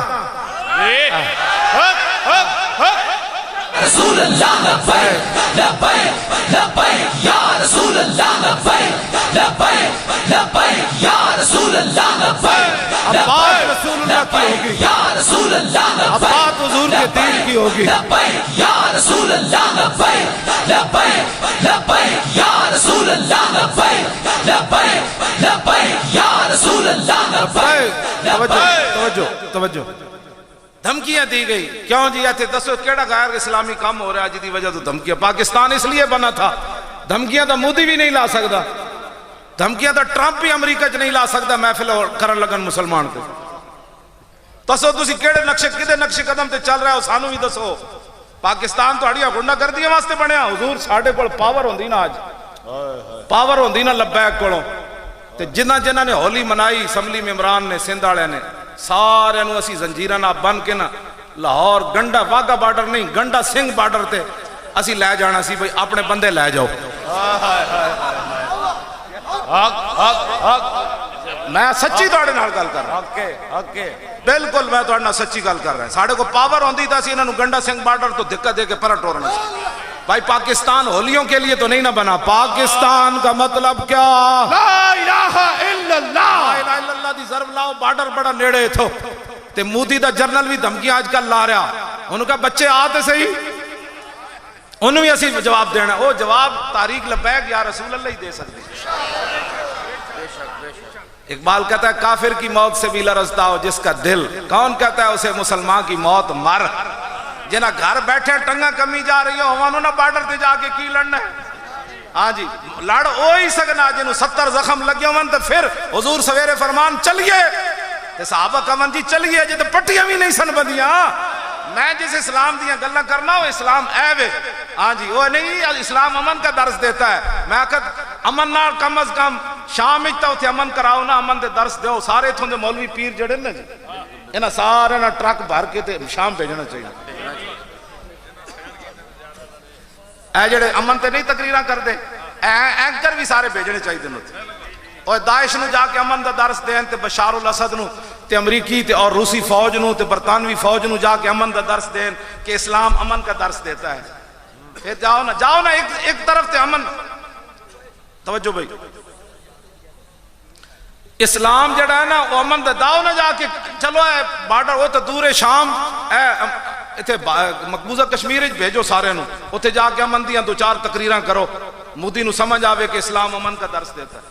رسول اللہ لبیک لبیک لبیک یا رسول اللہ لبیک لبیک لبیک یا رسول اللہ لبیک بات رسول اللہ کی ہوگی یا رسول اللہ لبیک بات حضور کے دین کی ہوگی لبیک یا رسول اللہ لبیک لبیک لبیک یا رسول اللہ لبیک لبیک لبیک یا رسول اللہ لبیک توجہ دھمکیاں دی گئی کیوں جی ایتھے دسو کیڑا غیر اسلامی کام ہو رہا ہے جدی وجہ تو دھمکیاں پاکستان اس لیے بنا تھا دھمکیاں تو مودی بھی نہیں لا سکتا دھمکیاں تو ٹرمپ بھی امریکہ چ نہیں لا سکتا محفل کرن لگن مسلمان کو دسو تسی کیڑے نقش قدم تے چل رہا ہو سانو بھی دسو پاکستان تہاڈیاں گنڈا گردیاں واسطے بنیا حضور ساڈے کول پاور ہوندی نا اج پاور ہوندی نا لبیک کولوں تے جنہ نے ہولی منائی اسمبلی میں عمران نے سندھ والے نے سارے نو اسی زنجیراں نال بن کے نا لاہور گنڈا واگا بارڈر نہیں گنڈا سنگھ بارڈر تے اسی لے جانا سی بھئی اپنے بندے لے جاؤ میں سچی تہاڈے نال گل کر رہا بالکل میں تہاڈے نال سچی گل کر رہا ہوں ساڈے کو پاور ہوندی تے اسی انہاں نو گنڈا سنگھ بارڈر تو دھکا دے کے پرا ٹورنا سی بھائی پاکستان ہولیوں کے لیے تو نہیں نہ بنا پاکستان کا مطلب کیا لا الہ الا اللہ لا الہ الا اللہ دی ضرب لاؤ بارڈر بڑا نیڑے تھو تے مودی دا جرنل بھی دھمکی آج کل لا رہا انہوں کا بچے آتے صحیح انہوں بھی اسی جواب دینا وہ جواب تاریخ لبیک یا رسول اللہ ہی دے سکتے اقبال کہتا ہے کافر کی موت سے بھی لرزتا ہو جس کا دل کون کہتا ہے اسے مسلمان کی موت مر جنہ گھر بیٹھے ٹنگا کمی جا رہی ہو انہوں نے بارڈر تے جا کے کی لڑنا ہے ہاں جی لڑ او ہی سکنا جنہوں 70 زخم لگے ہون تو پھر حضور سویرے فرمان چلیے تے صحابہ کہون جی چلیے جی تے پٹیاں بھی نہیں سن بندیاں میں جس اسلام دیاں گلاں کرنا وہ اسلام اے ہاں جی وہ نہیں اسلام امن کا درس دیتا ہے میں کہتا امن نال کم از کم شام اچھتا ہوتے امن کراؤ نا امن دے درس دیو سارے تھوندے مولوی پیر جڑے نا جی انہاں سارے نا ٹرک بھر کے تے شام بھیجنا چاہیے اے جڑے امن تے نہیں تقریراں کر دے اینکر بھی سارے بھیجنے چاہیے دن ہوتے اور داعش نو جا کے امن دا درس دین تے بشار الاسد نو تے امریکی تے اور روسی فوج نو تے برطانوی فوج نو جا کے امن دا درس دین کہ اسلام امن کا درس دیتا ہے پھر جاؤ نا ایک طرف تے امن توجہ بھائی اسلام جڑا ہے نا وہ امن دا داؤ نہ جا کے چلو اے بارڈر وہ تو دور شام اے مقبوضہ کشمیر بھیجو سارے نو اتنے جا کے امن دیاں 2-4 تقریراں کرو مودی نو سمجھ آوے کہ اسلام امن کا درس دیتا ہے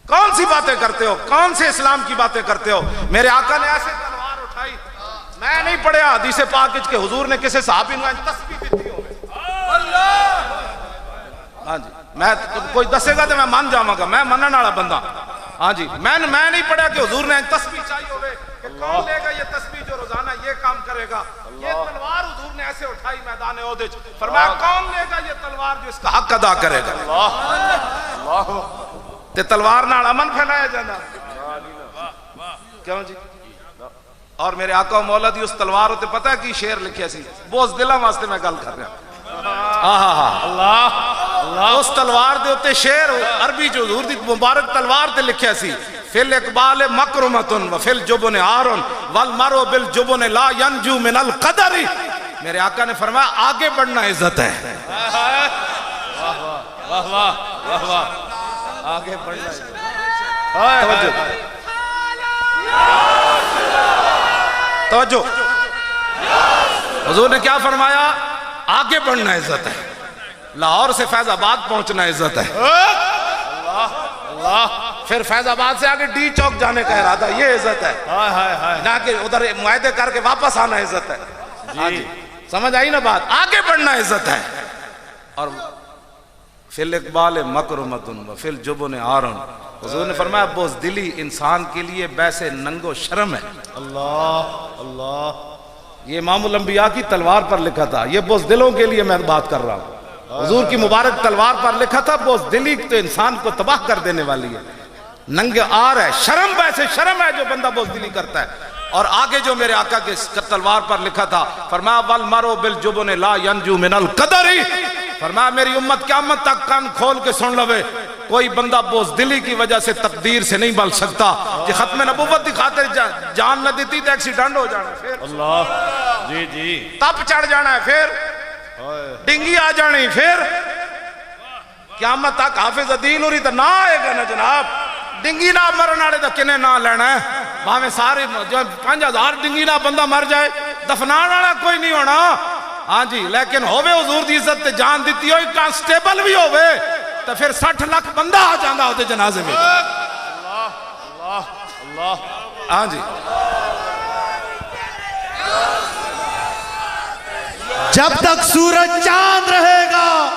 کون سی باتیں کرتے ہو کون سے اسلام کی باتیں کرتے ہو میرے آقا نے ایسے تلوار اٹھائی میں نہیں پڑھیا حدیث پاک کے حضور نے کسی صحابی نو تسبیح دیتی ہو اللہ ہاں جی میں کوئی دسے گا تو میں مان جاواں گا میں منن والا بندہ ہاں جی میں نہیں پڑھیا کہ حضور نے تسبیح چاہیے ہوئے کہ کون لے گا یہ تسبیح جو روزانہ یہ کام کرے گا یہ تلوار حضور نے ایسے اٹھائی میدان احد وچ فرمایا کون لے گا یہ تلوار جو اس کا حق ادا کرے گا اللہ تے تلوار نال امن پھیلایا جانا کیوں جی اور میرے آقا و مولا دی اس تلوار تے پتہ ہے کی شعر لکھیا سی بوز دلاں واسطے میں گل کر رہا اللہ اس تلوار دے ہوتے شعر عربی جو حضور دی مبارک تلوار تے لکھیا سی فی الاقبال مکرمتن وفی الجبن عارن والمرء بالجبن لا ینجو من القدر میرے آقا نے فرمایا آگے بڑھنا عزت ہے واہ واہ واہ واہ آگے بڑھنا توجہ حضور نے کیا فرمایا آگے بڑھنا عزت ہے لاہور سے فیض آباد پہنچنا عزت ہے پھر فیض آباد سے آگے ڈی چوک جانے کا ارادہ یہ عزت ہے نہ کہ ادھر معاہدے کر کے واپس آنا عزت ہے سمجھ آئی نا بات آگے بڑھنا عزت ہے اور فی الاقبال مکرمتن وفی الجبن عارن حضور نے فرمایا بزدلی انسان کے لیے بیسے ننگ و شرم ہے اللہ یہ امام الانبیاء کی تلوار پر لکھا تھا یہ بزدلوں کے لیے میں بات کر رہا ہوں حضور کی مبارک تلوار پر لکھا تھا بزدلی تو انسان کو تباہ کر دینے والی ہے ننگ آر ہے شرم بیسے شرم ہے جو بندہ بزدلی کرتا ہے اور آگے جو میرے آقا کے تلوار پر لکھا تھا فرمایا والمرء بالجبن لا ینجو من القدر فرمایا میری امت قیامت تک کان کھول کے سن لوے کوئی بندہ بزدلی کی وجہ سے تقدیر سے نہیں بل سکتا کہ ختم نبوت کی خاطر جان نہ دیتی تو ایکسیڈنٹ ہو جانا پھر اللہ جی تپ چڑھ جانا ہے پھر ڈنگی آ جانی پھر قیامت تک حافظ دین ہو رہی تو نہ آئے گا نا جناب ڈنگی نہ مرن آڑے تو کنے نہ لینا ہے وہاں میں سارے 5000 ڈنگی نہ بندہ مر جائے دفنان آڑا کوئی نہیں ہونا ہاں جی لیکن ہوئے حضور دی عزت تے جان دیتی ہوئی کانسٹیبل بھی ہوئے تو پھر 60 لاکھ بندہ آ جاندہ ہوتے جنازے میں اللہ ہاں جی جب تک سورج چاند رہے گا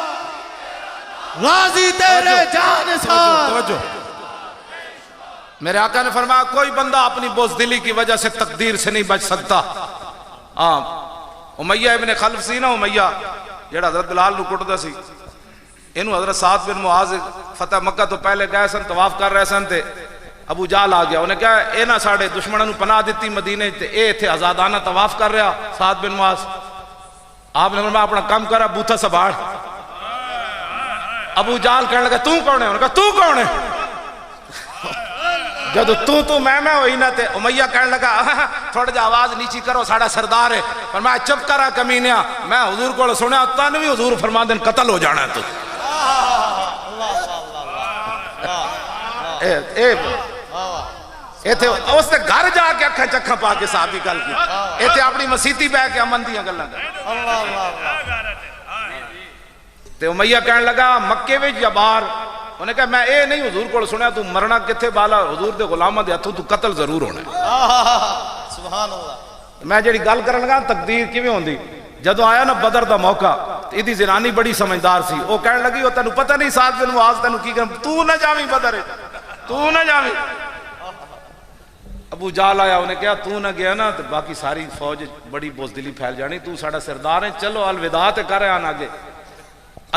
غازی تیرے جان سار میرے آقا نے فرمایا کوئی بندہ اپنی بزدلی کی وجہ سے تقدیر سے نہیں بچ سکتا امیہ ابن خلف سی نا امیہ جیڑا حضرت بلال نو کٹدا سی انہوں حضرت سعد بن معاذ فتح مکہ تو پہلے گئے سن طواف کر رہے سن تے ابو جال آ گیا انہیں کہا اے نا ساڑھے دشمنوں نے پناہ دیتی مدینے تے اے تھے آزادانہ طواف کر رہا سعد بن معاذ آپ نے فرمایا اپنا کام کرا بوتھا سباڑ ابو جال کہنے لگا تو کون ہے انہوں نے کہا تو کون ہے جب تو میں ہوئی نہ تے امیہ کہنے لگا تھوڑا جا آواز نیچی کرو ساڑھا سردار ہے فرمایا چپ کرا کمینیا میں حضور کو سنیا تانوی حضور فرما دن قتل ہو جانا ہے تو اے تھے اس تے گھر جا کے اکھا چکھا پا کے صحابی گل کی اے تھے اپنی مسیتی بہ کے امن دیاں گلاں کر تے امیہ کہنے لگا مکے وچ یا باہر انہیں کہا میں اے نہیں حضور کو سنیا تو مرنا کتھے بالا حضور دے غلامہ دے ہتھوں تو قتل ضرور ہونا ہے سبحان اللہ میں جڑی گل کرن لگا تقدیر کیویں ہوندی جدوں آیا نا بدر دا موقع ادی زنانی بڑی سمجھدار سی، وہ کہنے لگی وہ تینوں پتہ نہیں سعد بن معاذ تینوں کی کرم، تو نہ جاویں بدر، تو نہ جاویں۔ ابو جہل آیا، انہیں کہا تو نہ گیا نا تو باقی ساری فوج بڑی بزدلی پھیل جانی، تو ساڑا سردار ہے، چلو الوداع تے کر آن آگے۔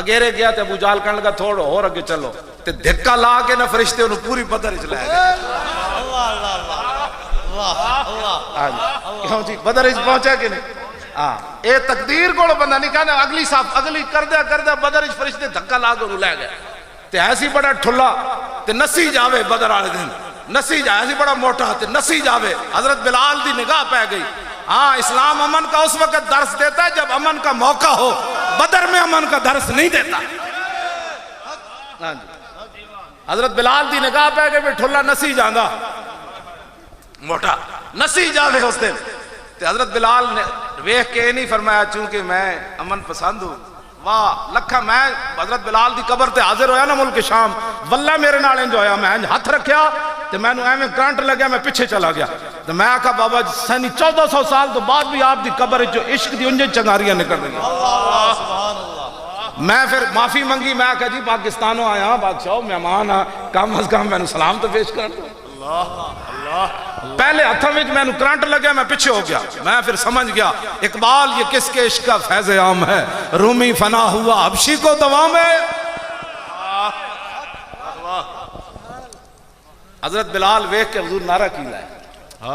اگیرے گیا تے ابو جہل کہنے لگا تھوڑو اور اگے چلو، تے دھکا لا کے نہ فرشتے انہوں پوری بدر اچ لے گئے۔ کیوں جی بدر اچ پہنچا کہ نہیں؟ ہاں اے تقدیر کو بندہ نہیں کہنا اگلی صاف اگلی کردہ بدر اچ فرشتے دھکا لا کے انہوں لے گئے، تے ایسی بڑا ٹھلا تے نسی جاوے بدر والے دن، نسی جائے ایسی بڑا موٹا تے نسی جاوے۔ حضرت بلال دی نگاہ پہ گئی، ہاں اسلام امن کا اس وقت درس دیتا ہے جب امن کا موقع ہو، بدر میں امن کا درس نہیں دیتا۔ حضرت بلال دی نگاہ پہ گئی ٹھلا نسی جاندہ موٹا نسی جاوے اس دن، تے حضرت بلال نے ویکھ کے نہیں فرمایا چونکہ میں امن پسند ہوں، واہ لکھا میں حضرت بلال دی قبر تے حاضر ہویا نا ملک شام، واللہ میرے نال انج ہویا، میں ہاتھ رکھیا تے میں نو ایویں کرنٹ لگیا، میں پیچھے چلا گیا تے میں آکھا بابا سنی 1400 سال تو بعد بھی آپ دی قبر جو عشق دی انجن چنگاریاں نکل رہی ہیں۔ میں پھر معافی منگی، میں آکھا جی پاکستانوں آیا بادشاہ مہمان ہاں، کم از کم میں نو سلام تو پیش کر دو۔ پہلے ہتھوں وچ میں نو کرنٹ لگیا، میں پیچھے ہو گیا، میں پھر سمجھ گیا اقبال یہ کس کے عشق کا فیض عام ہے، رومی فنا ہوا حبشی کو دوام ہے۔ حضرت بلال ویکھ کے حضور نعرہ کی لائے،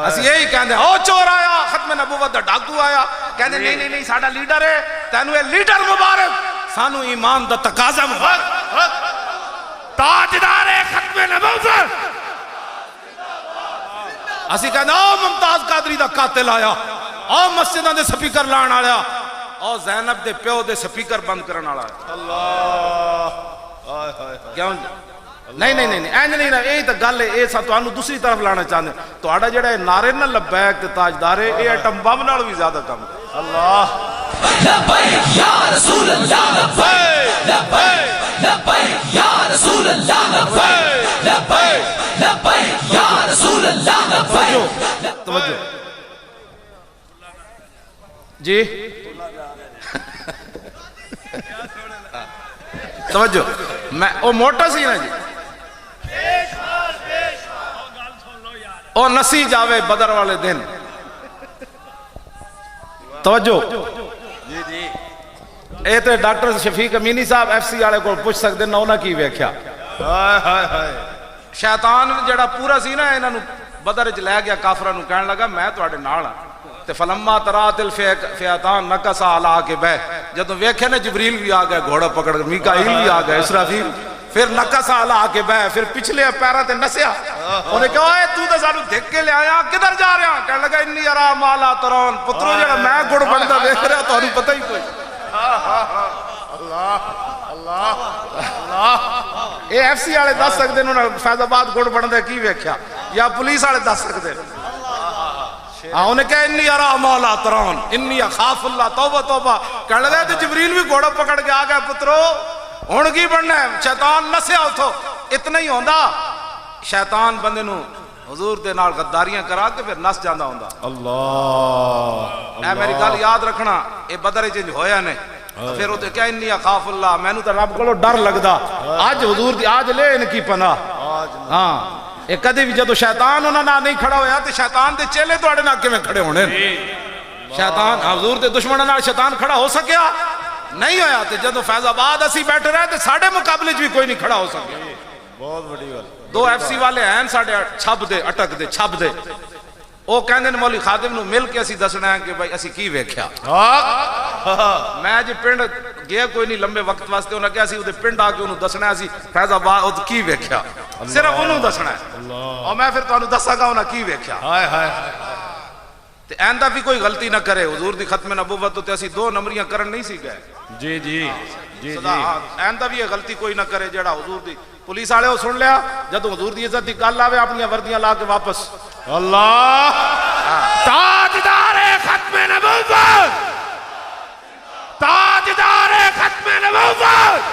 اسی یہی کہندے او چور آیا، ختم نبوت دا ڈاکو آیا، کہندے نہیں نہیں نہیں ساڈا لیڈر ہے، تینوں اے لیڈر مبارک، سانو ایمان دا تقاضا مبارک، تاجدار ختم نبوت۔ اسی کہندے او ممتاز قادری دا قاتل آیا، او مسجداں دے سپیکر لان آیا، او زینب دے پیو دے سپیکر بند کرن والا ہے۔ اللہ کیوں نہیں نہیں نہیں اینج نہیں، یہی تو گل ہے، یہ سب تانوں دوسری طرف لانا چاہتے ہیں، تہاڈا جڑا نعرے نہ لبیک تے تاجدار ہے، یہ ایٹم بم نال بھی زیادہ کم ہے۔ اللہ لبیک یا رسول اللہ، لبیک لبیک لبیک یا رسول اللہ، لبیک لبیک لبیک یا رسول اللہ، لبیک۔ توجہ جی توجہ، میں او موٹا سی نا جی، او نسی جاوے بدر والے دن، توجہ اے تے ڈاکٹر شفیق امینی صاحب ایف سی والے کو پوچھ سکتے نہ انہاں کی ویکھیا۔ شیطان جڑا پورا سی نا انہاں نو بدر وچ لے گیا، کافراں نو کہن لگا میں تواڈے نال ہاں، تے فلما ترات الفئتان نکسا علی عقبہ، جدوں ویکھے نا جبریل بھی آ گئے گھوڑا پکڑ کے، میکائیل بھی آ گئے، اسرافیل، پھر نکسا علی عقبہ، پھر پچھلے پیراں تے نسیا، انہیں کہا اے تو تے سانو دھک کے لے آیا، کدھر جا رہے ہیں؟ کہنے لگا انی ارا ما لا ترون، پترو جڑا میں گڑ بندا ویکھ رہا تانوں پتہ ہی کوئی۔ اللہ اللہ اللہ، اے ایف سی والے دس سکتے انہوں نے فیض آباد گڑ بندا کی ویکھیا، یا پولیس والے دس سکتے، ہاں انہیں کہا انی ارا ما لا ترون انی اخاف اللہ، توبہ توبہ، کہنے لگا تو جبریل بھی گھوڑا پکڑ کے آ گیا، پترو ہن کی بننا ہے؟ شیطان نسیا اتھو، اتنا ہی ہوندا شیطان بندے نو حضور دے نال غداریاں کرا کے پھر نس جاندا ہوندا۔ اللہ اے میری گل یاد رکھنا، اے بدر وچ ہویا نے، پھر وہ کیا انی اخاف اللہ، مینوں تے رب کولوں ڈر لگدا، اج حضور دی آج لے ان کی پناہ۔ ہاں اے کدی بھی جدو شیطان انہاں نال نہیں کھڑا ہویا تے شیطان دے چیلے تواڈے نال کیویں کھڑے ہونے؟ شیطان حضور دے دشمناں نال شیطان کھڑا ہو سکیا نہیں ہویا، تے جدو فیض آباد اسی بیٹھے رہے تے ساڈے مقابلے بھی کوئی نہیں کھڑا ہو سکیا۔ بہت بڑی گل، دو ایف سی والے ہیں ساڈے چھپ دے اٹک دے چھپ دے، وہ کہندے نے مولوی خادم نو مل کے اسی دسنا ہے کہ بھائی اسی کی ویکھیا۔ میں جی پنڈ گیا کوئی نہیں لمبے وقت واسطے، انہاں کہا اسی اودے پنڈ آ کے انہوں دسنا ہے اسی فیض آباد کی ویکھیا، صرف انہوں دسنا ہے، اور میں پھر تانوں دساں گا انہاں کی ویکھیا۔ تے آئندہ بھی کوئی غلطی نہ کرے، حضور دی ختم نبوت تے اسی 2 نمبریاں کرن نہیں سی گئے، جی جی جی آئندہ بھی یہ غلطی کوئی نہ کرے جیڑا حضور دی پولیس والے ہو سن لیا، جدو حضور دی عزت دی گل آوے اپنی وردیاں لا کے واپس۔ اللہ تاجدار ختم نبوت، تاجدار ختم نبوت،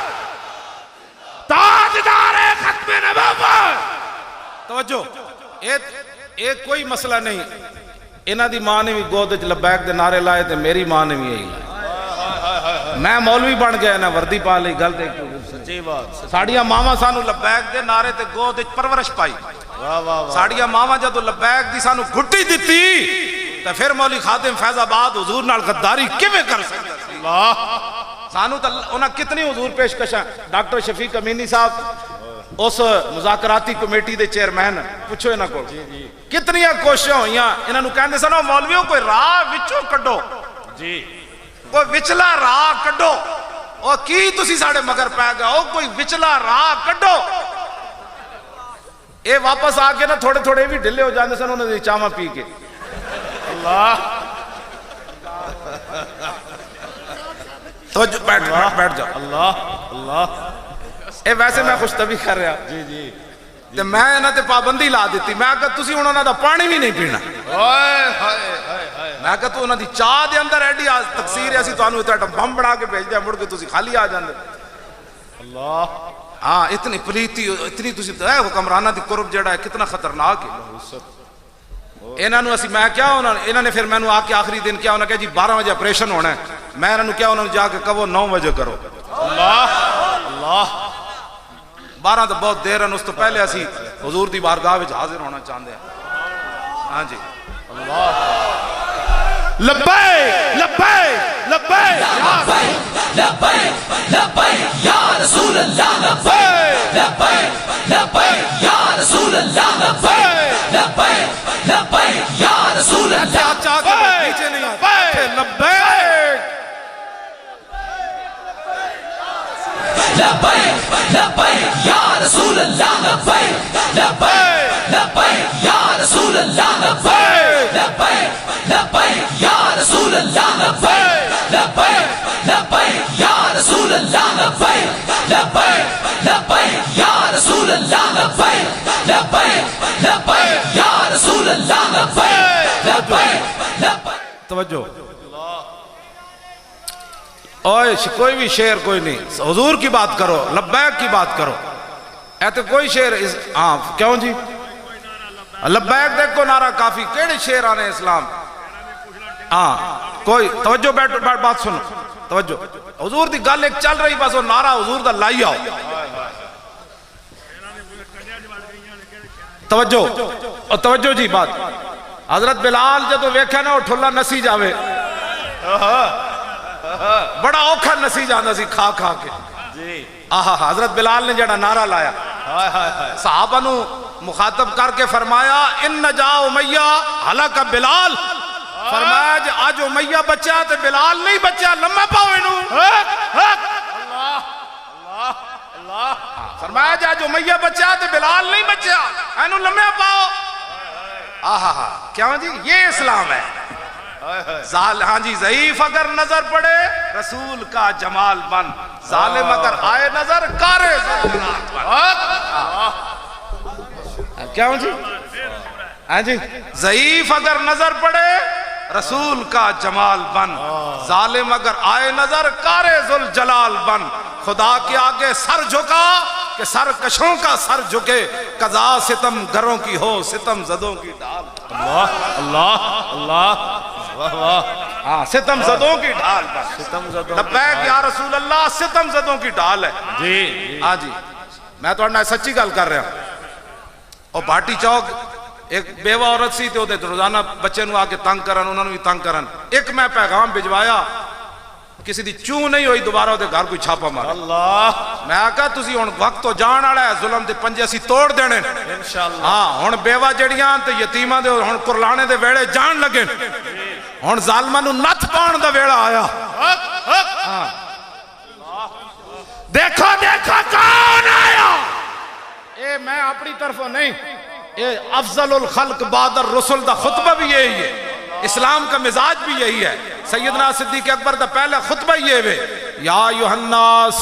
تاجدار ختم نبوت۔ توجہ، ایک کوئی مسئلہ نہیں، انہاں دی ماں نے بھی گود وچ لبیک دے نعرے لائے تے میری ماں نے بھی یہی لائے، میں مولوی بن گیا نا وردی پا لی گل دیکھ سچی بات ساڑیاں ماما سانو لبیک دے نعرے تے گو دے پرورش پائی واہ واہ واہ ساڑیاں ماما جدو لبیک دی سانو گھٹی دیتی تو پھر مولی خادم فیض آباد حضور نال غداری کیویں کر سکتا اللہ سانو تو انہاں کتنی حضور پیشکشاں ڈاکٹر شفیق امینی صاحب اس مذاکراتی کمیٹی دے چیئرمین پوچھو انہاں کو کتنی کوششاں ہوئیاں انہاں نو کہندے سن مولویوں کوئی راہ وچوں کڈو جی کوئی وچلا راہ کڈو او کی تسی ساڑے مگر پہ گئے او کوئی وچلا راہ کڈو اے واپس آ کے نا تھوڑے تھوڑے بھی ڈھلے ہو جاندے سن انہاں دی چاواں پی کے اللہ توجہ بیٹھ جاؤ اللہ اللہ اے ویسے میں خوش طبی کر رہا جی جی تے میں انہاں تے پابندی لا دیتی میں کہا تسی ہن انہاں دا پانی بھی نہیں پینا ہائے ہائے ہائے میں کہا تو انہاں دی چاہ دے اندر ایڈی تقصیر ہے اسی تانوں اتنا بم بنا کے بھیج دیا مڑ کے تسی خالی آ جاندے اللہ ہاں اتنی پلیتی اتنی تسی حکمرانہ دی قرب جڑا ہے کتنا خطرناک ہے انہاں نو اسی میں کیا انہاں نے پھر میں نو آ کے آخری دن کیا انہاں کہا جی 12 بجے آپریشن ہونا ہے میں انہاں نو کیا انہاں نو جا کے کہو 9 بجے کرو اللہ اللہ 12 تو بہت دیر ہے اس تو پہلے اسی حضور دی بارگاہ وچ حاضر ہونا چاہندے ہیں ہاں جی لبیک لبیک لبیک لبیک لبیک یا رسول اللہ لبیک لبیک لبیک یا رسول اللہ لبیک لبیک لبیک یا رسول اللہ چاہ کے نیچے نہیں آتے لبیک لبیک لبیک یا رسول اللہ لبیک لبیک لبیک یا رسول اللہ لبیک لبیک لبیک یا رسول اللہ لبیک لبیک لبیک یا رسول اللہ لبیک لبیک لبیک یا رسول اللہ لبیک لبیک لبیک یا رسول اللہ لبیک لبیک لبیک توجہ اوئے کوئی بھی شعر کوئی نہیں حضور کی بات کرو لبیک کی بات کرو ایتے کوئی شعر ہاں کیوں جی لبیک دیکھو نعرہ کافی کیڑے شعر آنے اسلام ہاں کوئی توجہ بیٹھ بات سنو توجہ حضور دی گل ایک چل رہی بس وہ نعرہ حضور دا لائی آؤ توجہ اور توجہ جی بات حضرت بلال جدو ویکھے نا وہ ٹھلا نسی جاوے بڑا اوکھا نسی جانا سی کھا کھا کے جی آہا حضرت بلال نے جڑا نعرہ لایا ہائے ہائے ہائے صحابہ نو مخاطب کر کے فرمایا ان نجا امیہ ہلاک بلال فرمایا جی آج امیہ بچہ تے بلال نہیں بچہ لمحہ پاؤ انہوں اللہ اللہ اللہ فرمایا جی آج امیہ بچہ تے بلال نہیں بچہ انہوں لمحہ پاؤ آہا کیا جی یہ اسلام ہے ہاں جی ضعیف اگر نظر پڑے رسول کا جمال بن ظالم اگر آئے نظر کارے ظلمات بن کیا جی ہاں جی ضعیف اگر نظر پڑے رسول کا جمال بن ظالم اگر آئے نظر کارے ذل جلال بن خدا کے آگے سر جھکا کہ سرکشوں کا سر جھکے قضا ستم گروں کی ہو ستم زدوں کی ڈھال اللہ اللہ اللہ واہ واہ ہاں ستم زدوں کی ڈھال بن ستم زدوں لبیک یا رسول اللہ ستم زدوں کی ڈھال ہے جی ہاں جی میں تو اڑنا سچی گل کر رہا ہوں اور بھاٹی چوک ایک بیوہ عورت سی تے روزانہ بچے نو آکے تنگ کرن انہوں نے بھی تنگ کرن ایک میں پیغام بھجوایا کسی دی چوں نہیں ہوئی دوبارہ دے گھر کوئی چھاپا مارا اللہ میں آکا تسی ہن وقت تو جان والا ہے ظلم دے پنجے اسی توڑ دینے انشاءاللہ ہاں ہن بیوہ جڑیاں تے یتیماں دے ہن قرلانے دے ویڑے جان لگے ہن ظالماں نو نت پاؤن دا ویڑا آیا دیکھو دیکھو کون آیا اے میں اپنی طرفوں نہیں اے افضل الخلق بعد الرسل دا خطبہ بھی یہی ہے اسلام کا مزاج بھی یہی ہے سیدنا صدیق اکبر دا پہلے خطبہ یہ ہے یا ایھا الناس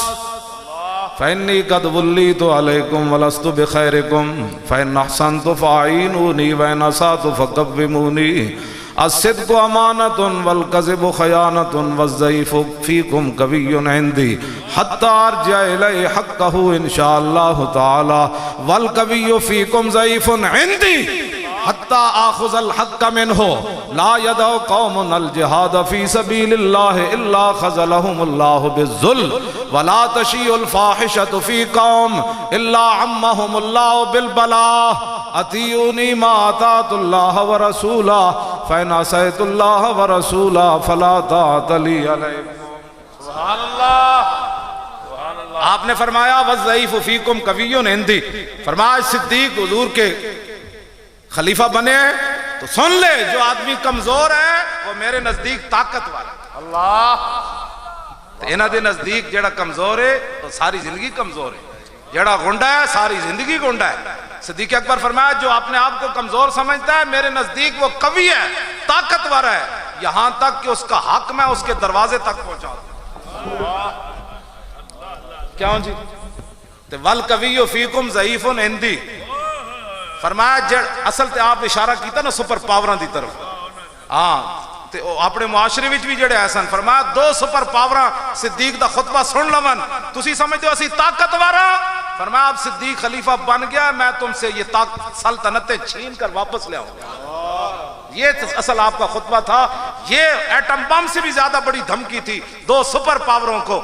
فإنی قد ولیت علیکم ولست بخیرکم فإن احسنت فاعینونی وإن اسأت فقومونی الصدق امانۃ والکذب خیانۃ والضعیف فیکم قوی عندی حتی ارجع الی حقہ انشاءاللہ تعالی والقوی فیکم ضعیف عندی حتی آخذ الحق منہ لا یدعو قوم الجہاد فی سبیل اللہ الا خذلہم اللہ بالذل ولا تشیع الفاحشۃ فی قوم الا عمہم اللہ بالبلاء اطیعونی ما اطاعت اللہ ورسولہ فإن عصیت اللہ ورسولہ فلا طاعت لی علیکم. سبحان اللہ. آپ نے فرمایا وَالضَّعِیفُ فِیکُمْ قَوِیٌّ عِندِی، فرمایا صدیق حضور کے خلیفہ بنے ہیں تو سن لے جو آدمی کمزور ہے وہ میرے نزدیک طاقت والا. اللہ. تو انہاں دے نزدیک جڑا کمزور ہے تو ساری زندگی کمزور ہے، جڑا گنڈا ہے ساری زندگی گنڈا ہے. صدیق اکبر فرمایا جو اپنے آپ کو کمزور سمجھتا ہے میرے نزدیک وہ قوی ہے، طاقتور ہے، یہاں تک کہ اس کا حق میں اس کے دروازے تک پہنچا دوں. کیوں جی؟ وَالْقَوِيُّ فِيكُمْ ضَعِیفٌ عِنْدِی، فرمایا اصل تے آپ اشارہ کیتا نا سپر پاوراں دی طرف. ہاں تے اپنے معاشرے وچ بھی جڑے ایسن، فرمایا دو سپر پاوراں صدیق دا خطبہ سن لون تسی سمجھتے ہو اسی طاقتور ہاں، فرمایا اب صدیق خلیفہ بن گیا میں تم سے یہ سلطنتیں چھین کر واپس لے آؤں گا. یہ اصل آپ کا خطبہ تھا. یہ ایٹم بم سے بھی زیادہ بڑی دھمکی تھی دو سپر پاوروں کو.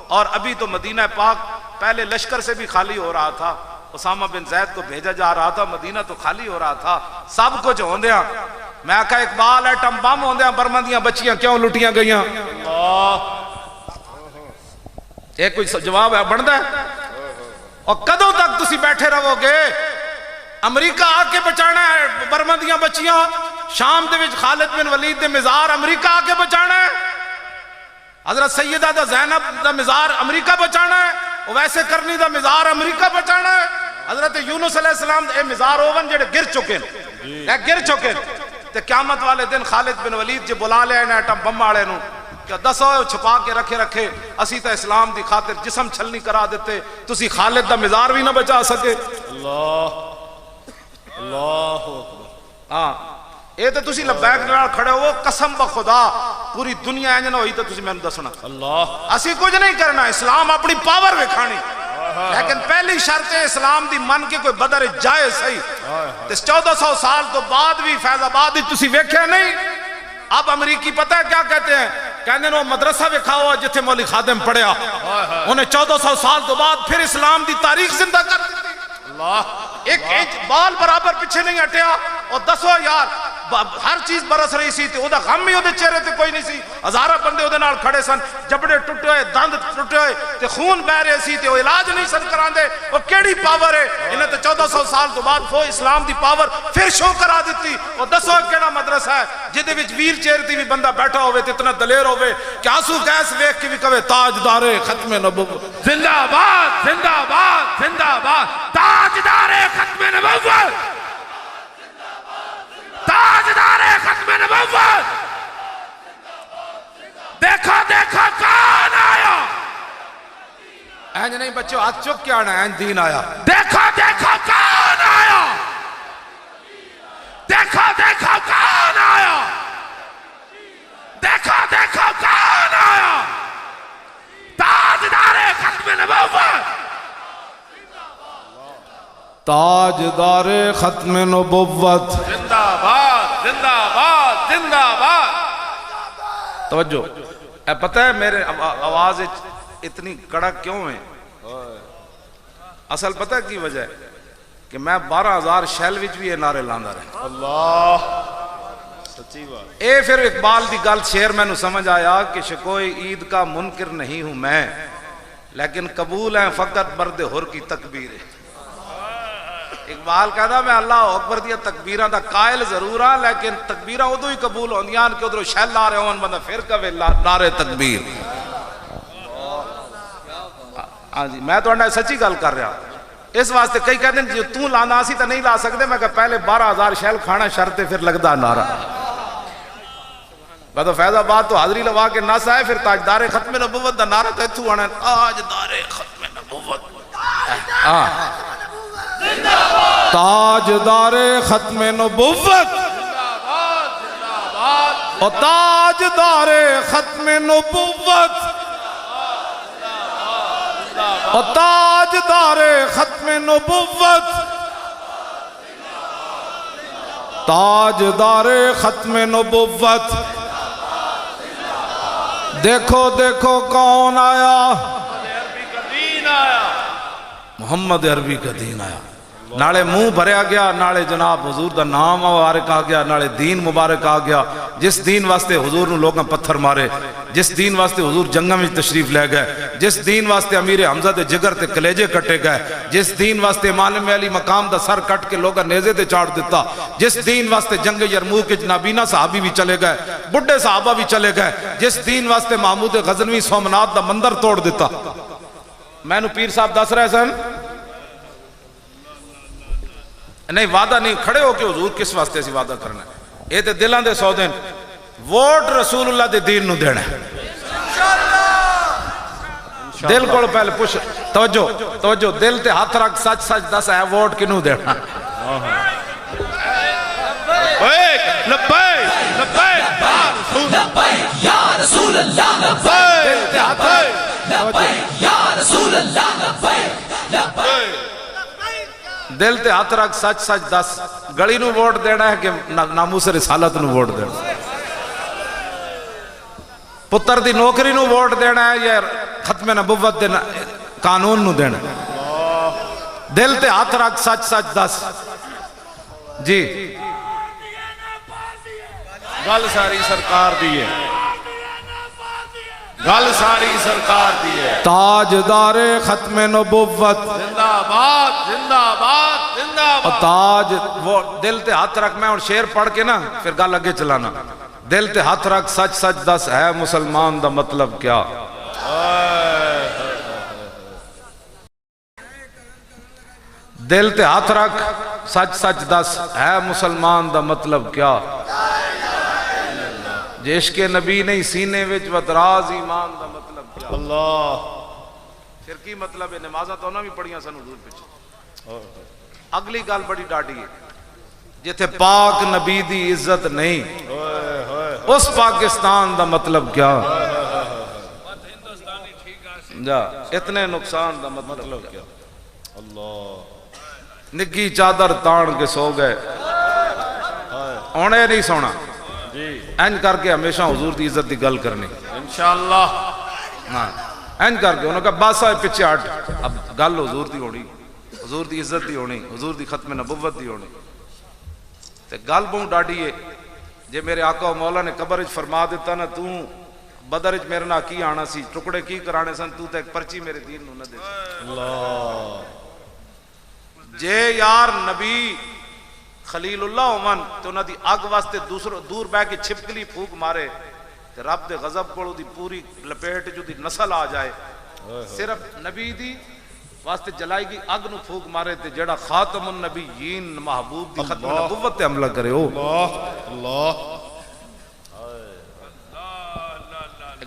اور ابھی تو مدینہ پاک پہلے لشکر سے بھی خالی ہو رہا تھا، اسامہ بن زید کو بھیجا جا رہا تھا، مدینہ تو خالی ہو رہا تھا، سب کچھ ہوندیاں. میں کہا اقبال ایٹم بم ہوندیاں برمندیاں بچیاں کیوں لٹیاں گئیاں؟ ایک کوئی جواب ہے بندا ہے؟ اور کدوں تک تسی بیٹھے رہو گے؟ امریکہ آ کے بچانا ہے برمندیاں بچیاں، شام دے وچ خالد بن ولید دے مزار امریکہ آ کے بچانا ہے، حضرت سیدہ دا زینب دا مزار امریکہ بچانا ہے، ویسے کرنی دا مزار امریکہ بچانا ہے. حضرت یونس علیہ السلام دے مزار اوون جڑے گر چکے گر چکے تے قیامت والے دن خالد بن ولید جے بلا لے آئے ایٹم بم والے نو کہ دسو چھپا کے رکھے اسی تا اسلام دی خاطر جسم چھلنی کرا دیتے، تسی خالد دا مزار بھی نہ بچا سکے. اللہ اللہ. ہاں اے تے تسی لبیک نال کھڑے ہو، قسم بخدا پوری دنیا انج نہ ہوئی تے تسی میں دسنا. اللہ. اسی کچھ نہیں کرنا، اسلام اپنی پاور وکھانی، لیکن پہلی شرط ہے اسلام دی من کے کوئی بدر جائے صحیح. تے 1400 سال تو بعد بھی فیض آباد تسی ویکھے نہیں. اب امریکی پتہ ہے کیا کہتے ہیں؟ کہنے وہ مدرسہ وکھاؤ جتھے مولی خادم پڑھیا، انہیں 1400 سال تو بعد پھر اسلام دی تاریخ زندہ کر دیتی. ایک انچ بال برابر پیچھے نہیں ہٹیا. اور دسو یار ہر چیز برس رہی سی تے او دا غم ہی او دے چہرے تے کوئی نہیں سی. ہزارہ بندے او دے نال کھڑے سن، جبڑے ٹوٹے ہوئے، دند ٹوٹے ہوئے تے خون بہ رہے سی تے او علاج نہیں سن کراندے. او کیڑی پاور ہے؟ انہیں تے 1400 سال تو بعد وہ اسلام دی پاور پھر شو کرا دیتی. اور دسو کیڑا مدرسہ ہے جدے وچ ویل چیئر تے بھی بندہ بیٹھا ہوئے تے اتنا دلیر ہوئے کہ آنسو گیس ویکھ کے بھی کہے تاجدار ختم نبوت زندہ آباد زندہ آباد زندہ آباد، تاجدار ختم نبوت، تاجدار ختم نبوت. دیکھو دیکھو کون آیا، اینج نہیں بچوں ہاتھ چک کے آنا، اینج دین آیا. دیکھو دیکھو کون آیا، دیکھو دیکھو کون آیا، دیکھو دیکھو کون آیا، تاجدار ختم نبوت. تاجدار ختم نبوت. زندہ آباد زندہ آباد زندہ آباد. توجہ، اے پتہ ہے میرے آواز اتنی کڑک کیوں ہے؟ اصل پتہ ہے کی وجہ ہے کہ میں 12,000 شیل وچ بھی یہ نعرے لاندا رہا. اللہ سچی بات. اے پھر اقبال دی گل شعر میں نو سمجھ آیا کہ شکوئے عید کا منکر نہیں ہوں میں، لیکن قبول ہیں فقط برد حر کی تکبیر. اقبال کہتا میں اللہ اکبر دیا تکبیرہ دا قائل ضرور ہاں، لیکن تکبیرہ ادھو ہی قبول ہوندیاں کہ ادھر شیل لا رہے ہوں بندہ پھر کہے نعرے تکبیر. ہاں جی میں تو انڈا سچی گل کر رہا. اس واسطے کئی کہتے ہیں جو توں لانا سی تو نہیں لا سکتے. میں کہا پہلے 12,000 شیل کھانا شرط ہے پھر لگدا نعرہ. میں تو فیض آباد تو حاضری لوا کے نس آئے پھر تاجدار ختم نبوت دا نعرہ تو اتھو آنا تاجدار ختم نبوت. تاجدار ختم نبوت اور تاجدار ختم نبوت اور تاجدار ختم نبوت تاجدار ختم نبوت، دیکھو دیکھو کون آیا، عربی کا دین آیا، محمد عربی کا دین آیا۔ نالے منہ بھریا گیا، نالے جناب حضور دا نام مبارک آ گیا، نالے دین مبارک آ گیا۔ جس دین واسطے حضور نو لوگاں پتھر مارے، جس دین واسطے حضور جنگاں میں تشریف لے گئے، جس دین واسطے امیر حمزہ دے جگر تے کلیجے کٹے گئے، جس دین واسطے امام علی مقام دا سر کٹ کے لوگاں نیزے تے چاڑ دیتا، جس دین واسطے جنگ یرموک کے نابینا صحابی بھی چلے گئے، بڑھے صحابہ بھی چلے گئے، جس دین واسطے محمود غزنوی سومنات دا مندر توڑ دیتا۔ میں نو پیر صاحب دس رہے سن، نہیں وعدہ نہیں، کھڑے ہو کے حضور کس واسطے اسی وعدہ کرنا ہے، اے تے دلان دے سودے، ووٹ رسول اللہ دے دین نو دینا ہے۔ دل کو پہلے پوچھ، توجہ دل تے ہاتھ رکھ، سچ سچ دس ہے ووٹ کنوں دینا؟ لبیک لبیک لبیک یا رسول اللہ، دل تے ہاتھ رکھ، لبیک یا رسول اللہ، لبیک لبیک، دل تے ہاتھ رکھ، سچ سچ دس، گڑی نو ووٹ دینا ہے کہ ناموس رسالت نو ووٹ دینا ہے؟ پتر دی نوکری نو ووٹ دینا ہے یا ختم نبوت دے قانون نو دینا ہے؟ دل تے ہاتھ رکھ، سچ سچ دس۔ جی گل ساری سرکار دی ہے، گل ساری سرکار دی ہے۔ تاجدار ختم نبوت، زندہ باد زندہ باد زندہ باد۔ تاج وہ دل تے ہاتھ رکھ، میں اور شعر پڑھ کے نا پھر گل اگے چلانا۔ دل تے ہاتھ رکھ، سچ سچ دس، ہے مسلمان دا مطلب کیا؟ دل تے ہاتھ رکھ، سچ سچ دس، ہے مسلمان دا مطلب کیا؟ جے عشق نبی نہیں سینے وچ وتراز ایمان دا مطلب کیا؟ اللہ پھر کی مطلب ہے؟ نمازاں تو نہ بھی پڑھیاں سن حضور پیچھے۔ اگلی گل بڑی ڈاڈی ہے، جتھے پاک نبی دی عزت نہیں، اس پاکستان دا مطلب کیا؟ جا اتنے نقصان دا مطلب کیا؟ نگی چادر تان کے سو گئے، اونے نہیں سونا، اینج کر کے ہمیشہ حضور دی عزت دی گل کرنی انشاءاللہ۔ ہاں اینج کر کے انہوں نے کہا باسا پچھے ہٹ، اب گل حضور دی ہونی، حضور دی عزت دی ہونی، حضور دی ختم نبوت دی ہونی۔ تے گل بہت ڈاڈی ہے، جے میرے آقا و مولا نے قبر وچ فرما دیتا نا، تو بدر وچ میرے نال کی آنا سی، ٹکڑے کی کرانے سن، تو تے ایک پرچی میرے دین نو نہ دے سی۔ اللہ جے یار نبی خلیل اللہ عمان تو انہاں دی اگ واسطے دور بہ کے چھپکلی پھوک مارے تے رب دے غضب کو دی پوری لپیٹ جو دی نسل آ جائے، صرف نبی دی واسطے جلائی گی اگ نو پھوک مارے تے جڑا خاتم النبیین محبوب دی ختم نبوت تے حملہ کرے ہو۔ اللہ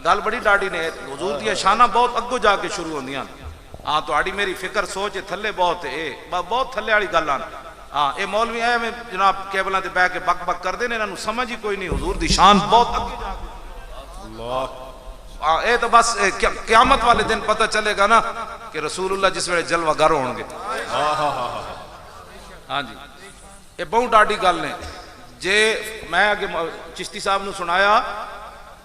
گل بڑی ڈاڈی نے، حضور دی شانہ بہت اگو جا کے شروع ہوندیاں۔ ہاں تو آڑی میری فکر سوچ تھلے بہت ہے، بہت تھلے والی گل آن۔ ہاں اے مولوی آئے میں جناب کیبلاں تے بہ کے بک بک کر دے نے، انہاں نو سمجھ ہی کوئی نہیں، حضور دی شان بہت اگے جا کے۔ اللہ ہاں اے تو بس قیامت والے دن پتہ چلے گا نا کہ رسول اللہ جس ویلے جلوہ گر ہون گے۔ ہاں جی یہ بہت ڈاڈی گل نے۔ جے میں اگے چشتی صاحب نو سنایا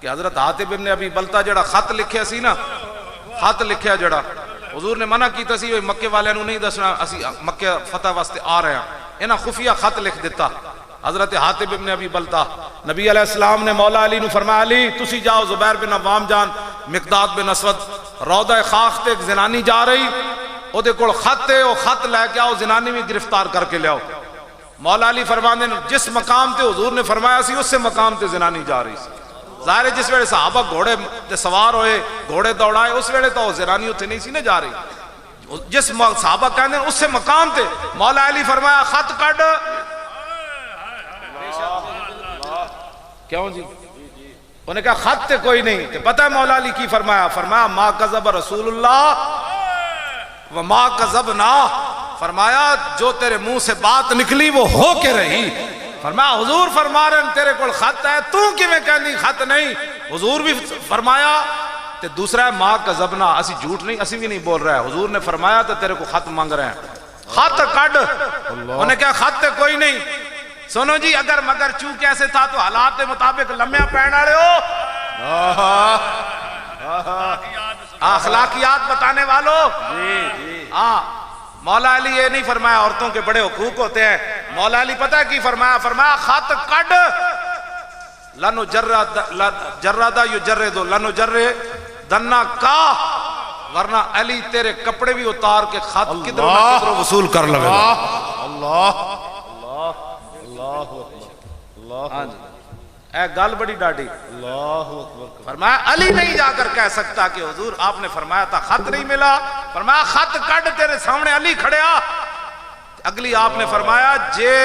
کہ حضرت حاتب ابن ابی بلتا جڑا خط لکھیا سی نا، خط لکھیا جڑا حضور نے منع کیتا سی مکے والے نو نہیں دسنا اسی مکے فتح واسطے آ رہے ہیں، انہاں خفیہ خط لکھ دیتا۔ حضرت حاتب ابن ابی بلتا، نبی علیہ السلام نے مولا علی نو فرمایا علی تسی جاؤ، زبیر بن عوام جان، مقداد بن اسود، روضہ خاخ تے ایک زنانی جا رہی، او دے کول خط ہے، او خط لے کے آؤ، زنانی بھی گرفتار کر کے لے آؤ۔ مولا علی فرماندے جس مقام تے حضور نے فرمایا سی اس سے مقام تے زنانی جا رہی سی۔ ظاہر ہے جس ویلے صحابہ گھوڑے تے سوار ہوئے، گھوڑے دوڑائے، اس ویلے تو زنانی اتنے نہیں سی نہ جا رہی، جس صحابہ کہنے اس سے مقام تے مولا علی فرمایا خط کڈ۔ کیوں جی؟ انہوں نے کہا خط تے کوئی نہیں، تے پتہ ہے مولا علی کی فرمایا؟ فرمایا ما کذب رسول اللہ وما کذبنا، فرمایا جو تیرے منہ سے بات نکلی وہ ہو کے رہی۔ فرمایا حضور فرما رہے ہیں تیرے کول خط ہے، تو کیویں کہنی خط نہیں؟ حضور بھی فرمایا تے دوسرا ہے ما کذبنا، اسی جھوٹ نہیں، اسی بھی نہیں بول رہا ہے، حضور نے فرمایا تو تیرے کو خط مانگ رہے ہیں، خط کڈ۔ انہوں نے کہا خط تے کوئی نہیں، سنو جی اگر مگر چوں کیسے تھا تو حالات کے مطابق لمحہ پہن والے ہو اخلاقیات بتانے والوں ہاں مولا علی یہ نہیں فرمایا عورتوں کے بڑے حقوق ہوتے ہیں. مولا علی پتہ ہے کی فرمایا؟ فرمایا خط کڈ لنو جرادہ یجردو لنو جردنا کا، ورنہ علی تیرے کپڑے بھی اتار کے خط کدھر نہ کدھر وصول کر لگے گا. اللہ ہاں جی اے گل بڑی ڈاڈی. اللہ اکبر. فرمایا علی نہیں جا کر کہہ سکتا کہ حضور آپ نے فرمایا تھا خط نہیں ملا. فرمایا خط کڈ تیرے سامنے علی کھڑیا. اگلی آپ نے فرمایا جے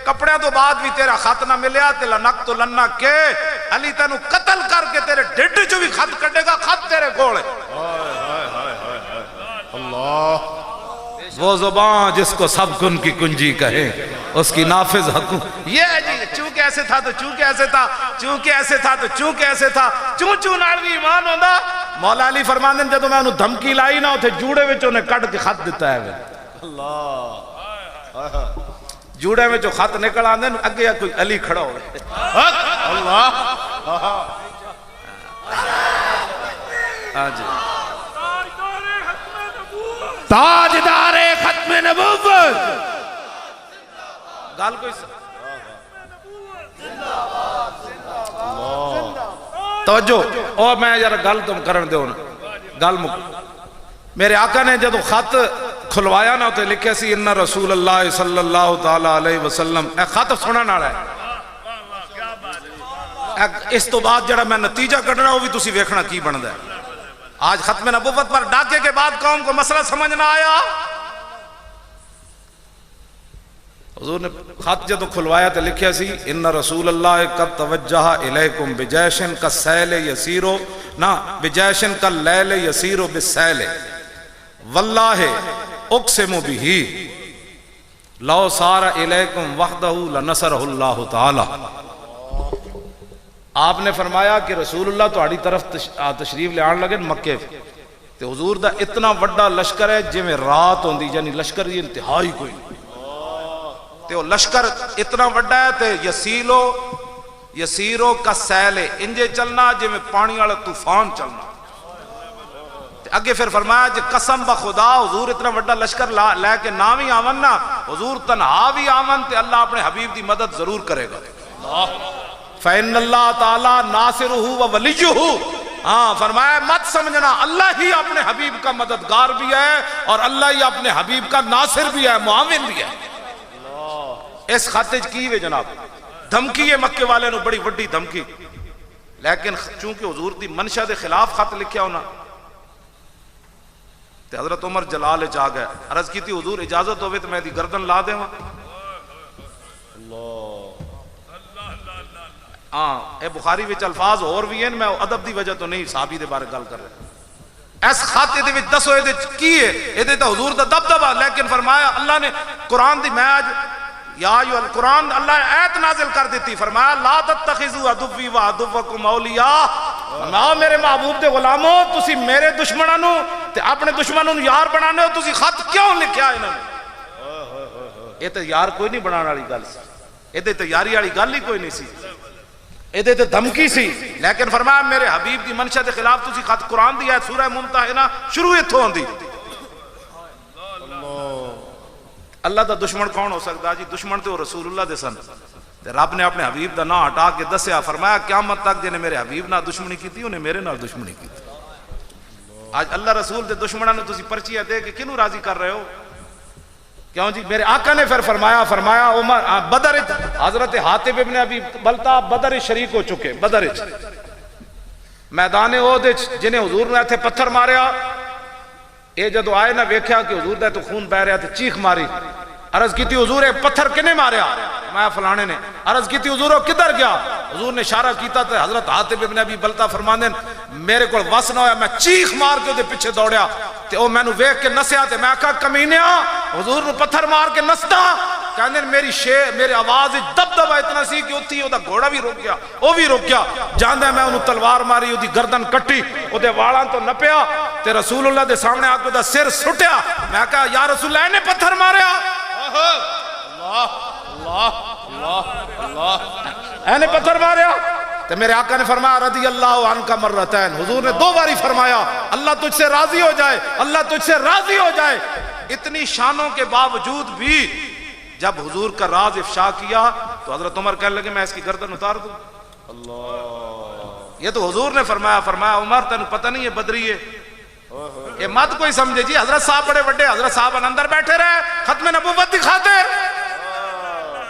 کپڑے تو بعد بھی تیرا خط نہ ملیا تے لنک تو لنہ کے علی تینو قتل کر کے تیرے ڈھڈ جو بھی خط کٹے گا خط تیرے کول ہے. اللہ وہ زبان جس کو سب کن کی کنجی کہے اس کی نافذ حکم. یہ جی چونکہ ایسے تھا تو چونکہ ایسے تھا، چونکہ ایسے تھا تو چونکہ ایسے تھا، چون چون نال بھی ایمان ہوندا. مولا علی فرماندے نے جدوں میں انہوں دھمکی لائی نہ اوتھے جوڑے وچ انہیں کڈ کے خط دتا ہے. اللہ جوڑے میں جو خط نکل آندے اگے کوئی علی کھڑا ہوئے. اللہ ہاں جی تاجدار ختم نبوت. گل کوئی توجہ او میں ذرا گل تم کرن دیو نا گل میرے آقا نے جدو خط کھلوایا نا تو لکھے سی ان رسول اللہ صلی اللہ تعالی علیہ وسلم. اے خط سنن والا ہے. اس تو بعد جڑا میں نتیجہ کڈنا وہ بھی تسی ویکھنا کی بندا ہے. آج ختم نبوت پر ڈاکے کے بعد قوم کو مسئلہ سمجھ نہ آیا. حضور نے خط جدو کھلوایا تو لکھیا سی ان رسول اللہ قد توجہ الیکم بجیشن کا سیل یسیرو نا بجیشن کا لیل یسیرو بسیل واللہ اقسم بھی لو سار الیکم وحدہ لنصرہ اللہ تعالی. آپ نے فرمایا کہ رسول اللہ تہاڈی طرف تشریف لے آن لگے مکے تے حضور دا اتنا وڈا لشکر ہے جویں رات ہوندی یعنی لشکر دی انتہائی کوئی تے وہ لشکر اتنا وڈا ہے تے یسیرو کا سیل انجے چلنا جویں پانی والا طوفان چلنا. اگے پھر فرمایا جے قسم بخدا حضور اتنا وڈا لشکر لے کے نہ بھی آون نا حضور تنہا بھی آون تے اللہ اپنے حبیب دی مدد ضرور کرے گا. فَإِنَّ اللَّهَ تَعَالَى نَاصِرُهُ وَوَلِيُّهُ. ہاں فرمایا مت سمجھنا اللہ ہی اپنے حبیب کا مددگار بھی ہے اور اللہ ہی اپنے حبیب کا ناصر بھی ہے معاون بھی ہے. اس خطج کی وے جناب دھمکی ہے مکے والے نو بڑی وڈی دھمکی. لیکن چونکہ حضور دی منشا دے خلاف خط لکھیا ہونا تے حضرت عمر جلال چ آ گئے. عرض کی تھی حضور اجازت ہوئے تو میں دی گردن لا دیواں. ہاں اے بخاری وچ الفاظ اور بھی ہیں میں ادب دی وجہ تو نہیں صحابی دے بارے گل کر رہا. اس خط دے وچ دسو اے کی ہے اے تے حضور دا دبدبا. لیکن فرمایا اللہ نے قرآن دی میں آج یا ایھا القرآن اللہ ایت نازل کر دیتی. فرمایا لا تتخذوا عدوی وعدوکم اولیاء. فرمایا میرے محبوب دے غلاموں تسی میرے دشمناں نو تے اپنے دشمناں نو یار بنانے ہو تسی خط کیوں لکھیا انہاں نے؟ اے تے یار کوئی نہیں بنانے والی گل سی. اے تے یاری والی گل ہی کوئی نہیں سی. اے تے دھمکی سی. لیکن فرمایا میرے حبیب دی منشا دے خلاف تسی خط قرآن دی ہے سورہ ممتحنہ شروع ایتھوں ہوندی. اللہ دا دشمن کون ہو سکتا جی؟ دشمن تے وہ رسول اللہ دے سن. رب نے اپنے حبیب دا نام ہٹا کے دسیا. فرمایا قیامت تک جن میرے حبیب نال دشمنی کیتی انہیں میرے نال دشمنی کیتی. آج اللہ رسول دے دشمناں نے تسی پرچیاں دے کے کنوں راضی کر رہے ہو؟ کیوں جی؟ میرے آقا نے پھر فرمایا عمر بدر حضرت حاتب ابن ابی بلتا بدر شریک ہو چکے. بدر میدان احد جنہیں حضور نے ایتھے پتھر ماریا اے جدو آئے نہ ویکھیا کہ حضور دا تو خون بہ رہا تے چیخ ماری. عرض کی تھی حضور پتھر کنے ماریا؟ میں فلانے نے. عرض کی تھی حضور کدھر گیا؟ حضور نے اشارہ کیتا تے حضرت حاتب ابن ابی بلتا فرماندے میرے کو وس نہ ہویا میں چیخ مار کے دے پیچھے دوڑیا تے او مینوں ویکھ کے نسیا تے میں آکھا کمینیا حضور نو پتھر مار کے نسدا. کہندے میری آواز دبدبا اتنا سی کہ اوتھی او دا گھوڑا بھی رک گیا او بھی رک گیا. جاندا میں اونوں تلوار ماری او دی گردن کٹی او دے والاں تو نپیا تے رسول اللہ دے سامنے آ کے دا سر سٹیا. میں کہا یا رسول اللہ نے پتھر ماریا. اللہ اللہ اینے پتھر ماریا تو میرے آقا نے فرمایا رضی اللہ عنہ کا مرتین، حضور نے 2 باری فرمایا اللہ تجھ سے راضی ہو جائے، اللہ تجھ سے راضی ہو جائے۔ اتنی شانوں کے باوجود بھی جب حضور کا راز افشا کیا تو حضرت عمر کہنے لگے میں اس کی گردن اتار دوں۔ یہ تو حضور نے فرمایا عمر تینوں پتہ نہیں ہے بدری ہے، یہ مت کوئی سمجھے جی حضرت صاحب بڑے بڑے حضرت صاحب اندر بیٹھے رہے ختم نبوت دکھاتے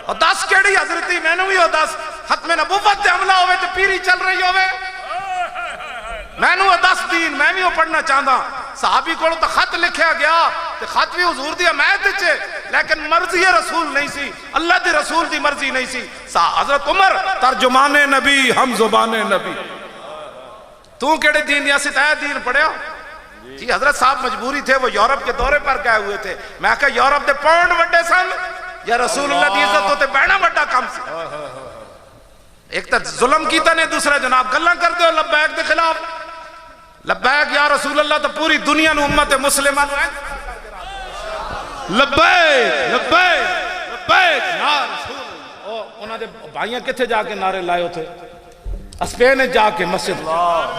اور 10 کیڑی حضرتی میں نے بھی ہو 10 ختم نبوت دے حملہ ہوئے تو پیری چل رہی ہوئے میں نے 10 دین میں بھی ہو پڑھنا چاہتا صحابی کو تو خط لکھیا گیا تو خط بھی حضور دیا میں دیچے لیکن مرضی رسول نہیں سی، اللہ دی رسول دی مرضی نہیں سی۔ حضرت عمر ترجمان نبی ہم زبان نبی، تو کیڑے دین یا ستایا دین پڑھیا جی؟ حضرت صاحب مجبوری تھے، وہ یورپ کے دورے پر گئے ہوئے تھے، میں کہا یورپ دے پاؤنڈ وڈے سن یا رسول اللہ دی عزت ہوتے بہنا وڈا کم سی؟ ایک تا ظلم کیتا نے، دوسرا جناب گلہ کرتے ہو لبیک دے خلاف، لبیک یا رسول اللہ تو پوری دنیا نو امت مسلمان لبیک لبیک لبیک یا رسول۔ انہاں دے بھائیاں کتھے جا کے نعرے لائے ہوتے؟ اسپین جا کے مسجد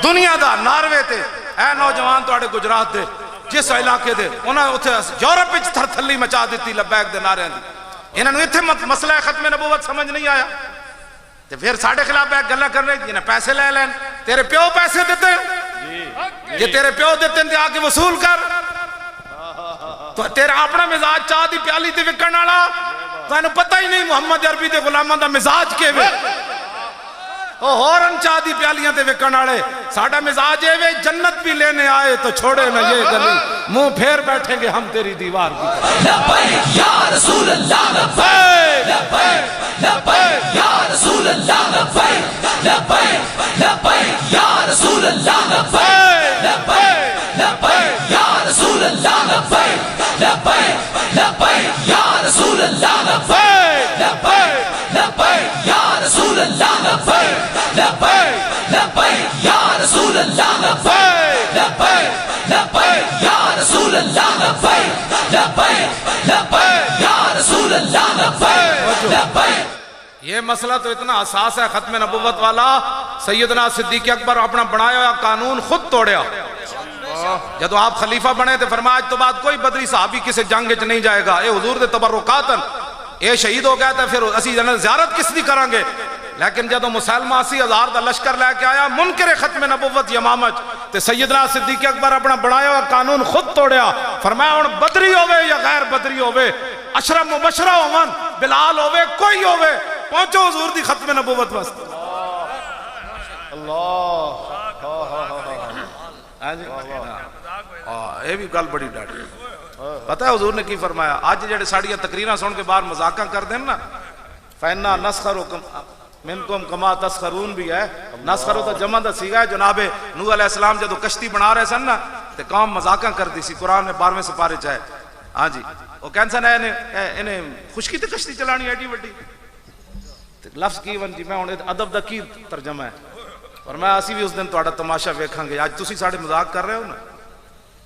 دنیا دا ناروے تے اے نوجوان توڑے گجرات دے جس علاقے دے انہاں اتھے یورپ وچ تھر تھلی مچا دیتی لبیک دے نعرے دی، انہاں نو اتھے مسئلہ ختم نبوت سمجھ نہیں آیا تے پھر ساڑھے خلاف بیک گلہ کر رہے جنہیں پیسے لے لین، تیرے پیو پیسے دیتے یہ تیرے پیو دیتے ہیں آ کے وصول کر، تو تیرا اپنا مزاج چاہ دی پیالی تے وکن والا تو انہوں پتہ ہی نہیں محمد عربی دے غلامہ دا مزاج کے وے ہورن چاہ دی پیالیاں تے وکن والے ساڑھا مزاج ہے وے جنت بھی لینے آئے تو چھوڑے نہ یہ گلی منہ پھیر بیٹھیں گے ہم تیری دیوار کی۔ لبیک یا رسول اللہ لبیک لبیک لبیک یا رسول اللہ لبیک لبیک لبیک یا رسول اللہ لبیک لبیک لبیک یا رسول اللہ لبیک لبیک لبیک یا رسول اللہ لبیک لبیک لبیک یا رسول اللہ لبیک لبیک لبیک یا رسول اللہ لبیک لبیک لبیک یا رسول اللہ لبیک لبیک لبیک یا رسول اللہ لبیک لبیک۔ یہ مسئلہ تو اتنا حساس ہے ختم نبوت والا، سیدنا صدیق اکبر اپنا بنایا ہوا قانون خود توڑیا۔ جب آپ خلیفہ بنے تو فرمایا آج تو بعد کوئی بدری صحابی کسی جنگ وچ نہیں جائے گا، اے حضور دے تبرکاتن اے شہید ہو گیا تھا پھر اسی زیارت کس دی کریں گے، لیکن جب مسلمہ 80,000 دا لشکر لے کے آیا منکر ختم نبوت یمامج تے سیدنا صدیق اکبر اپنا بنایا ہوا قانون خود توڑیا، فرمایا ہن بدری ہوئے یا غیر بدری ہوئے، اشرا مبشرہ ہوون بلال ہوئے کوئی ہوئے پہنچو حضور دی ختم نبوت واسطے۔ اے بھی گل بڑی ڈاڑی پتہ ہے حضور نے کی فرمایا؟ آج جڑے ساڑیاں تقریریں سن کے باہر مذاقاں کر دیں نا، فَإِنَّا نَسْخَرُكُمْ مِنْكُمْ كَمَا تَسْخَرُونَ بھی ہے، نسخرو تو جمع دا سیگا ہے۔ جناب نوح علیہ السلام جدو کشتی بنا رہے سن نا تے قوم مذاقاں کر دی سی، قرآن میں 12ویں سپارے چاہے ہاں جی وہ کہن سن انہیں خشکی تے کشتی چلانی ایڈی وڈی لفظ کی ون جی میں ہوں ادب دا کی ترجمہ ہے، اور میں اسی بھی اس دن تہاڈا تماشا ویکھاں گے، آج تسی ساڑے مذاق کر رہے ہو نا۔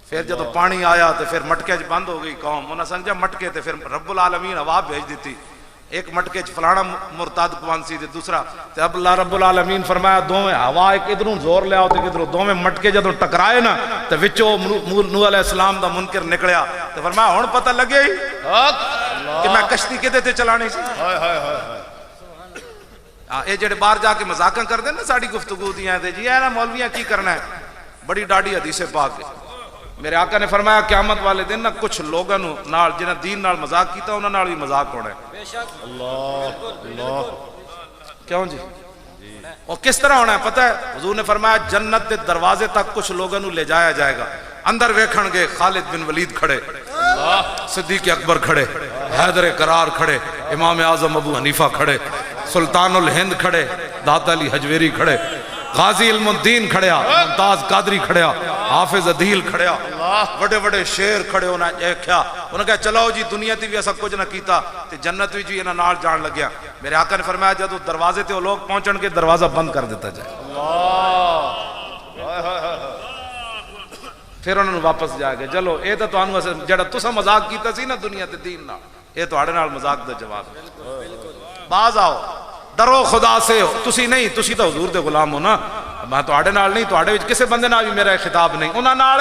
پھر جدو پانی آیا تو پھر مٹکے چ بند ہو گئی قوم، انہاں سمجھا مٹکے تے پھر رب العالمین ہوا بھیج دیتی، ایک مٹکے چ فلانا مرتاد کون سی تے دوسرا تے اب اللہ رب العالمین فرمایا دوویں ہوا ایک ادھروں زور لے آؤ تے کدھروں دوویں مٹکے جدوں ٹکرائے نا تے وچوں نوح علیہ السلام دا منکر نکلیا تے فرمایا ہن پتہ لگے کہ میں کشتی کدے تے چلانی سی۔ اے جڑے باہر جا کے مذاقاں کر دیں نا ساڑی گفتگو دیاں تے جی اے نا مولویاں کی کرنا ہے، بڑی ڈاڑی حدیث پاک ہے۔ میرے آقا نے فرمایا قیامت والے دن نا کچھ لوگاں نال جنہاں دین نال مذاق کیتا انہاں نال بھی مذاق ہونا ہے۔ اللہ کیوں جی اور کس طرح ہونا ہے پتہ ہے؟ حضور نے فرمایا جنت دے دروازے تک کچھ لوگاں لے جایا جائے گا، اندر ویکھن گے خالد بن ولید کھڑے، صدیق اکبر کھڑے، حیدر قرار کھڑے، امام اعظم ابو حنیفہ کھڑے، سلطان الہند کھڑے، داتا علی حجویری کھڑے، غازی علم الدین کھڑیا، ممتاز قادری کھڑیا، حافظ عدیل کھڑیا، بڑے بڑے شیر کھڑے ہونا ایکھیا، انہوں نے کہا چلو جی دنیا تی بھی ایسا کچھ نہ کیتا تے جنت بھی جی انہاں نال جان لگیا۔ میرے آقا نے فرمایا جدو دروازے تے وہ لوگ پہنچن کے دروازہ بند کر دیتا جائے، پھر انہوں نے واپس جا کے چلو اے تو تانوں جڑا تساں مذاق کیتا سی نا دنیا تے دین نال، اے تہاڈے نال مذاق دا جواب ہے۔ باز آؤ ڈرو خدا سے تسی نہیں تسی تو حضور دے غلام ہو نا میں تواڈے نال نہیں تواڈے وچ کسے بندے نال بھی میرا خطاب نہیں انہاں نال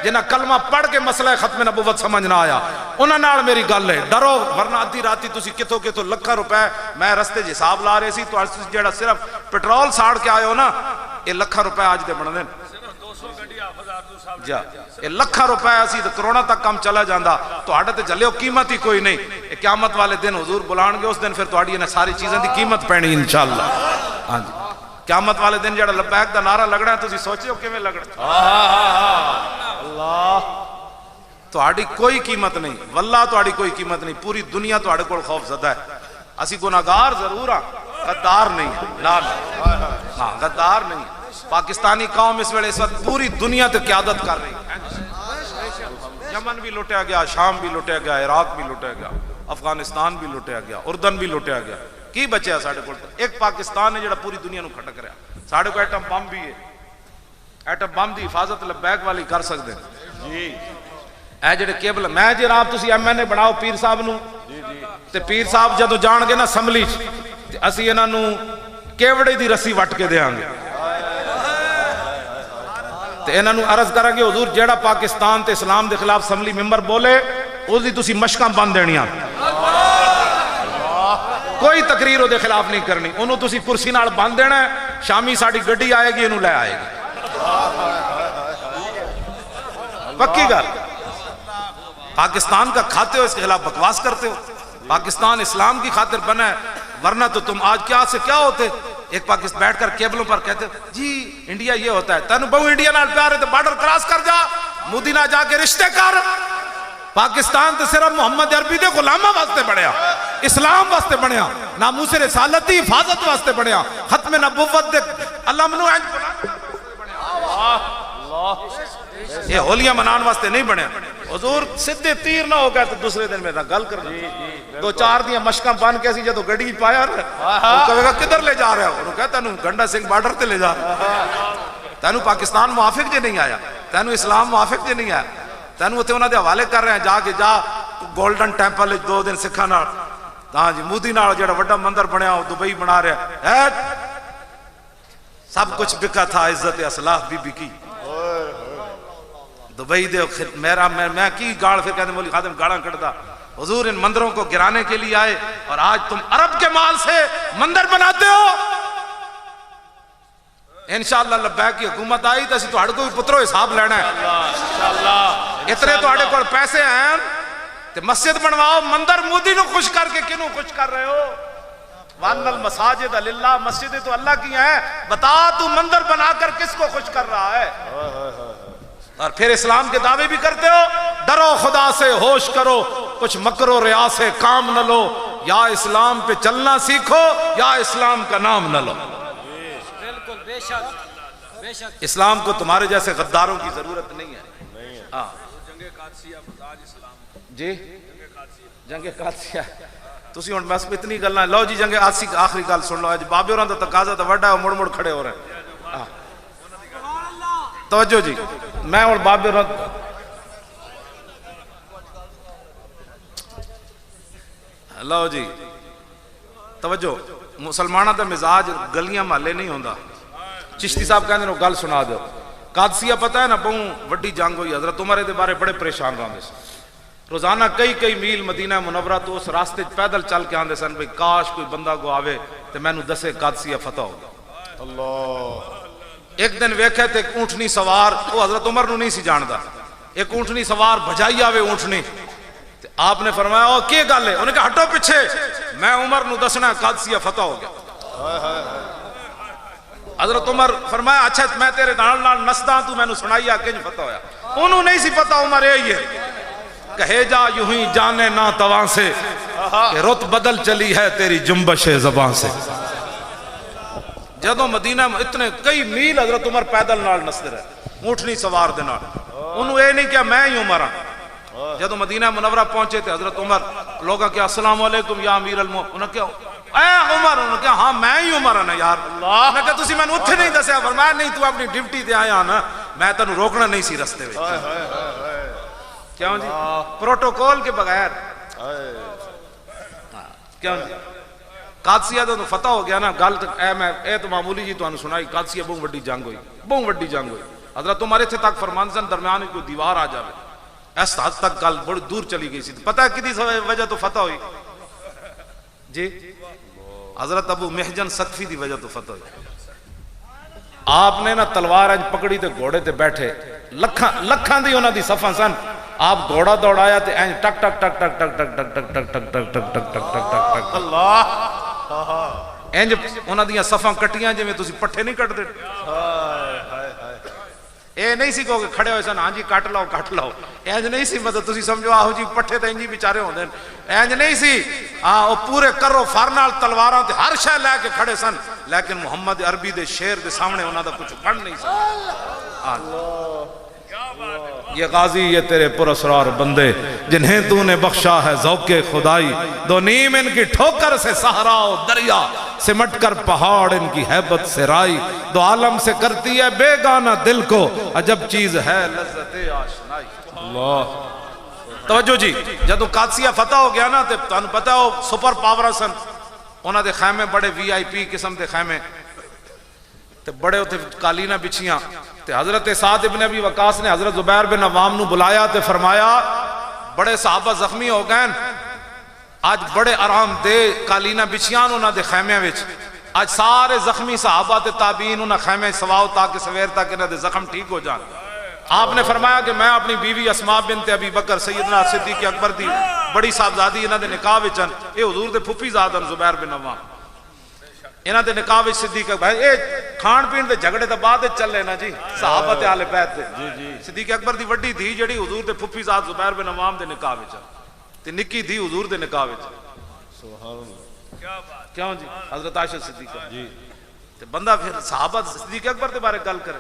جنہاں کلمہ پڑھ کے مسئلہ ختم نبوت سمجھ نہ آیا انہاں نال میری گل ہے ڈرو ورنہ ادھی راتی تسی کتھوں کتھوں لکھاں روپے میں رستے چ حساب لا رہے سی تو جڑا صرف پیٹرول ساڑ کے آئے ہو نا یہ لکھاں روپے آج دے بن دین جا یہ لکھاں روپے اسی تے کروڑا تک کم چلا جاندا تواڈے تے جلیو قیمت ہی کوئی نہیں قیامت والے دن حضور بلان گے اس دن پھر تواڈی انہاں ساری چیزاں دی قیمت پینی انشاءاللہ ہاں جی قیامت والے دن جڑا لبیک دا نعرہ لگنا ہے تسی سوچے ہو کیویں لگنا اللہ تواڈی کوئی قیمت نہیں واللہ تواڈی کوئی قیمت نہیں پوری دنیا تواڈے کول خوف زدہ ہے اسی گناہگار ضرور ہاں غدار نہیں لا ہاں غدار نہیں پاکستانی قوم اس ویلے اس وقت پوری دنیا تے قیادت کر رہی ہے یمن بھی لوٹیا گیا شام بھی لوٹیا گیا عراق بھی لوٹیا گیا افغانستان بھی لوٹیا گیا اردن بھی لوٹیا گیا کی بچیا ساڑھے کو ایک پاکستان ہے جڑا پوری دنیا نو کھٹک رہا ساڑھے کو ایٹم بم بھی ہے ایٹم بم دی حفاظت لبیک والی کر سکتے ہیں جی اے جڑے کیبل میں جی آپ تسی ایم این اے بناؤ پیر صاحب نو تے پیر صاحب جدو جان گے نا اسمبلی تے اسی انہاں نو کیوڑے دی رسی وٹ کے دیاں گے تے انہاں نو عرض کرا گے حضور جیڑا پاکستان تے اسلام دے خلاف اسمبلی ممبر بولے اس دی تسی مشکاں بند دینیاں کوئی تقریر او دے خلاف نہیں کرنی انہوں تسی کرسی نال بند دینا ہے شامی ساڑی گڈی آئے گی انہوں لے آئے گی پکی گل پاکستان کا کھاتے ہو اس کے خلاف بکواس کرتے ہو پاکستان اسلام کی خاطر بنا ہے ورنہ تو تم آج کیا سے کیا ہوتے ایک پاکستان بیٹھ کر کیبلوں پر کہتے ہو جی انڈیا یہ ہوتا ہے تینو بہو انڈیا نال پیار ہے تو بارڈر کراس کر جا مودی نہ جا کے رشتے کر پاکستان تو صرف محمد عربی دے غلامہ واسطے بڑھیا اسلام واسطے بڑھیا ناموس رسالت دی حفاظت واسطے بڑھیا ختم نبوت دے اللہ منو یہ ہولیاں منان واسطے نہیں بڑھیا حضور صدے تیر نہ ہو گئے تو دوسرے دن میرا گل کرنا دو چار دیا مشکاں بان کیسی جدو گڑی پایا وہ کہے گا کدھر لے جا رہے ہو انہوں کہتا ہے گنڈا سنگھ بارڈر تے لے جا تینو پاکستان موافق جے نہیں آیا تینو اسلام موافق جے نہیں آیا تینو اتنے انہوں نے حوالے کر رہے ہیں جا کے جا گولڈن ٹیمپل 2 دن سکھا نال ہاں جی مودی نال جڑا بڑا مندر بنیا وہ دبئی بنا رہا ہے سب کچھ بکا تھا عزت اسلاف بھی بکی دبئی دے میرا میں کی گاڑ پھر کہتے ہیں مولی خادم گاڑاں کٹتا حضور ان مندروں کو گرانے کے لیے آئے اور آج تم عرب کے مال سے مندر بناتے ہو انشاءاللہ لبیک کی حکومت آئی تو اسی تو ہڑ کو بھی پتروں حساب لینا ہے اتنے تو ہڑے کو پیسے ہیں تے مسجد بنواؤ مندر مودی نو خوش کر کے کنوں خوش کر رہے ہو وَأَنَّ الْمَسَاجِدَ لِلَّهِ مسجدیں تو اللہ کی ہیں بتا تو مندر بنا کر کس کو خوش کر رہا ہے اور پھر اسلام کے دعوے بھی کرتے ہو ڈرو خدا سے ہوش کرو کچھ مکر و ریا سے کام نہ لو یا اسلام پہ چلنا سیکھو یا اسلام کا نام نہ لو اسلام کو تمہارے جیسے غداروں کی ضرورت نہیں ہے جی جنگ قادسیہ تسی ہن بس اتنی گلاں لو جی جنگ قادسیہ کی آخری گل سن لو اج بابے ہوراں دا تقاضا تے وڈا ہے مڑ مڑ کھڑے ہو رہے ہیں توجہ جی میں اور بابے ہوراں لو جی توجہ مسلمانہ دا مزاج گلیاں محلے نہیں ہوندا چشتی صاحب کہندے نو گل سنا دو قادسیہ پتہ ہے نا بہوں وڈی جنگ ہوئی حضرت عمر دے بارے بڑے پریشان رہندے سن روزانہ کئی میل مدینہ منورہ تو اس راستے پیدل چل کے آندے سن بھئی کاش کوئی بندہ کو آوے تے میں نو دسے قادسیہ فتح ہوگا اللہ ایک دن ویکھے تے ایک اونٹنی سوار وہ حضرت عمر نو نہیں سی جاندا ایک اونٹنی سوار بھجائی آوے اونٹنی تے آپ نے فرمایا او کی گل ہے انہوں نے کہا ہٹو پیچھے میں عمر نو دسنا قادسیہ فتح ہو گیا حضرت عمر فرمایا اچھا میں تیرے نال نال نسدا تو میں نو سنائیا کنج فتح ہویا انہوں نہیں سی پتہ عمر یہی ہے کہے جا یوں ہی جانے نہ تواں سے کہ رت بدل چلی ہے تیری جنبش زبان سے جدوں مدینہ اتنے کئی میل حضرت عمر پیدل نال نستے رہے اونٹنی سوار دے نال انہوں اے نہیں کیا میں ہی عمر ہاں جدوں مدینہ منورہ پہنچے تھے حضرت عمر لوگا کیا السلام علیکم یا امیر المومنین انہوں کیا اے عمر انہوں کیا ہاں میں ہی عمر ہاں یار انہوں کہا تسی میں اتھے نہیں دسیا فرمایا نہیں تو اپنی ڈیوٹی تے آیا نا میں تنوں روکنا نہیں سی رستے وچ کیوں جی پروٹوکول کے بغیر کیوں جی قادسیہ تو فتح ہو گیا نا گل اے تو معمولی جی تو سنائی قادسیہ بہت وڈی جنگ ہوئی بہت وڈی جنگ ہوئی حضرت عمر اتنے تک فرمان سن درمیان میں کوئی دیوار آ جائے اس حد تک گل بڑی دور چلی گئی سی پتہ ہے کدی وجہ تو فتح ہوئی جی حضرت ابو محجن ثقفی دی وجہ تو فتح ہوئی آپ نے نا تلوار انج پکڑی تے گھوڑے تے بیٹھے لکھاں دی انہاں دی صفاں سن آپ گھوڑا دوڑایا تے انج ٹک ٹک ٹک ٹک ٹک ٹک ٹک ٹک ٹک ٹک ٹک ٹک ٹک ٹک ٹک اللہ انج انہاں دیاں صفاں کٹیاں جویں تسی پٹھے نہیں کٹ دے اے نہیں سی کہ کھڑے ہوئے سن ہاں جی کٹ لاؤ انج نہیں سی مطلب تسی سمجھو آہو جی پٹھے تے انجی بیچارے ہوندے انج نہیں سی او پورے کرو فر نال تلواراں تے ہر شے لے کے کھڑے سن لیکن محمد عربی دے شیر دے سامنے انہاں دا کچھ بن نہیں سکتا یہ غازی یہ تیرے پراسرار بندے جنہیں تو نے بخشا ہے ذوق خدائی دو نیم ان کی ٹھوکر سے صحرا و دریا سمٹ کر پہاڑ ان کی حیبت سے رائی دو عالم سے کرتی ہے بیگانہ دل کو عجب چیز ہے لذت آشنائی اللہ توجہ جی جدو قادسیہ فتح ہو گیا نا تے تانوں پتہ ہو سپر پاور سن انہاں دے خیمے بڑے وی آئی پی قسم دے خیمے تے بڑے ہوتے قالینہ بچیاں تے حضرت سعد ابن ابی وقاص نے حضرت زبیر بن عوام نو بلایا تے فرمایا بڑے صحابہ زخمی ہو گئے آج بڑے آرام دے قالینہ بچیاں انہاں دے خیمے وچ آج سارے زخمی صحابہ تے تابعین انہاں خیمے سواؤ تاکہ سویر تاکہ انہاں دے زخم ٹھیک ہو جان آپ نے فرمایا کہ میں اپنی بیوی اسماء بنت ابی بکر سیدنا صدیق اکبر دی بڑی صاحبزادی انہاں دے نکاح وچن اے حضور دے پھپھی زادن زبیر بن عوام انہاں دے نکاح وچ صدیق بھائی اے کھان پین دے جھگڑے تے بعد چلے نا جی صحابہ تے اہل بیت دے صدیق اکبر دی وڈی دھی جڑی حضور دے پھپھی زاد زبیر بن عوام دے نکاح وچ تے نکی دھی حضور دے نکاح وچ سبحان اللہ کیا بات کیوں جی حضرت عائشہ صدیقہ جی تے بندہ پھر صحابہ صدیق اکبر دے بارے گل کرے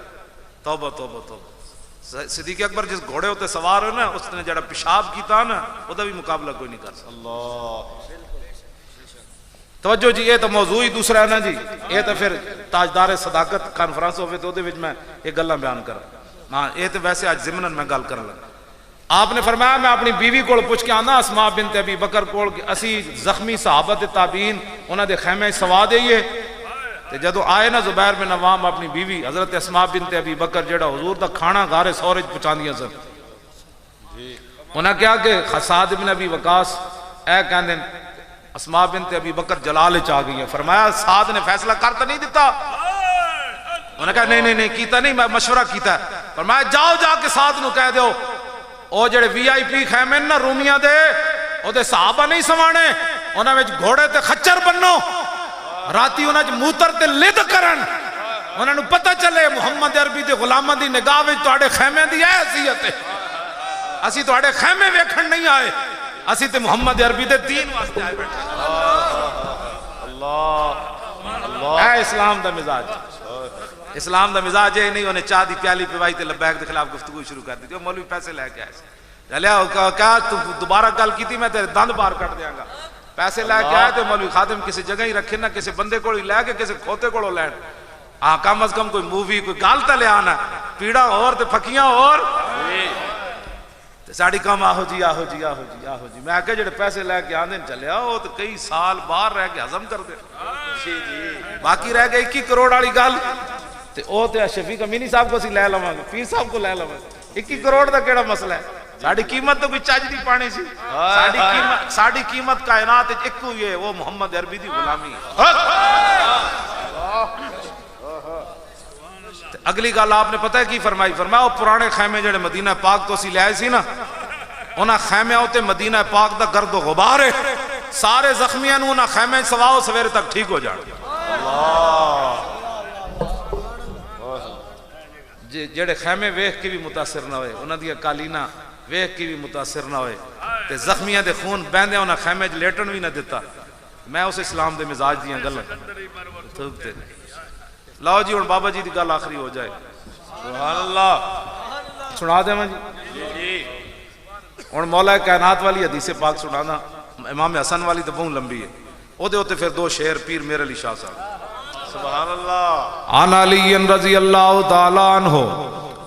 توبہ توبہ توبہ صدیق اکبر جس گھوڑے ہوتے سوار ہو نا اس نے جڑا پیشاب کیتا نا او دا بھی مقابلہ کوئی نہیں کر سکتا اللہ توجہ جی یہ تو موضوع ہی دوسرا ہے نا جی یہ تو پھر تاجدار صداقت کانفرنس ہوئے تو دے وچ میں یہ گلاں بیان کراں ہاں یہ تو ویسے آج ضمناً میں گل کرن لگا آپ نے فرمایا میں اپنی بیوی کول پوچھ کے آنا اسماء بنت ابی بکر کول کہ اسی زخمی صحابہ تے تابعین انہاں دے خیمے سوا دئیے تے جدو آئے نا زبیر بن عوام اپنی بیوی حضرت اسماء بنت ابی بکر جڑا حضور دا کھانا گارے سورج پہنچاندیاں سن انہاں کیا کہ سعد بن ابی وقاص اے کہندے اسماء بنت ابی بکر جلال چاہ گئی ہیں فرمایا سعد نے فیصلہ کرتا نہیں دیتا انہوں نے کہا نہیں کیتا نہیں میں مشورہ کیتا ہے فرمایا جاؤ جا کے سعد نو کہہ دیو او جڑے وی آئی پی خیمے نا رومیاں دے او دے صحابہ نہیں سوانے انہاں وچ گھوڑے تے خچر بنو راتی انہاں وچ موتر تے لد کرن انہاں نو پتہ چلے محمد عربی دے غلاماں دی نگاہ وچ تواڈے خیمے دی اے حیثیت ہے اسی تواڈے خیمے ویکھن نہیں آئے اسی تے محمد عربی دے دین واسطے آئے بیٹھے اللہ اے اسلام دا مزاج اسلام دا مزاج ہے نہیں انہیں چاہ دی پیالی پیوائی تے لبیک دے خلاف گفتگو شروع کر دی مولوی پیسے لے کے آئے چلیا کہا تو دوبارہ گل کی تھی میں تیرے دند بار کٹ دیاں گا پیسے لے کے آئے تو مولوی خادم کسی جگہ ہی رکھے نہ کسی بندے کو لے کے کسی کھوتے کو لین کم از کم کوئی مووی کوئی گالتا لے آنا پیڑا اور تے پھکیاں اور ساڑی کام آہو جی میں آکے جڑے پیسے لے کے آندھیں چلے آؤ تو کئی سال باہر رہ کے حضم کر دے باقی رہ گئے 21 کروڑ والی گل تے او تے شفیق امینی صاحب کو سی لے لواں گے پیر صاحب کو لے لواں 21 کروڑ دا کیڑا مسئلہ ہے ساڑی قیمت تو کوئی چاج دی پانی سی ساڑی قیمت کائنات ایک ہوئی ہے وہ محمد عربی دی غلامی اگلی گل آپ نے پتہ ہے کی فرمائی فرمایا وہ پرانے خیمے جڑے مدینہ پاک تو سی لے آئے سی نا انہاں خیمے ہوتے مدینہ پاک دا گرد و غبار ہے سارے زخمیاں نو انہاں خیمے سواؤ سویرے تک ٹھیک ہو جان جڑے خیمے ویکھ کے بھی متاثر نہ ہوئے انہاں دی قالینہ ویکھ کے بھی متاثر نہ ہوئے تے زخمیاں دے خون بہندے انہاں خیمے لیٹن بھی نہ دیتا میں اس اسلام دے مزاج دیاں گلاں ٹھیک تے لاؤ جی اور بابا جی دی گل آخری ہو جائے سبحان اللہ سنا دے میں جی اور مولا کائنات والی حدیث پاک سنانا امام حسن والی تو بہت لمبی ہے او دے ہوتے پھر دو شعر پیر میرے علی شاہ صاحب سبحان اللہ عن علی رضی اللہ تعالیٰ عنہ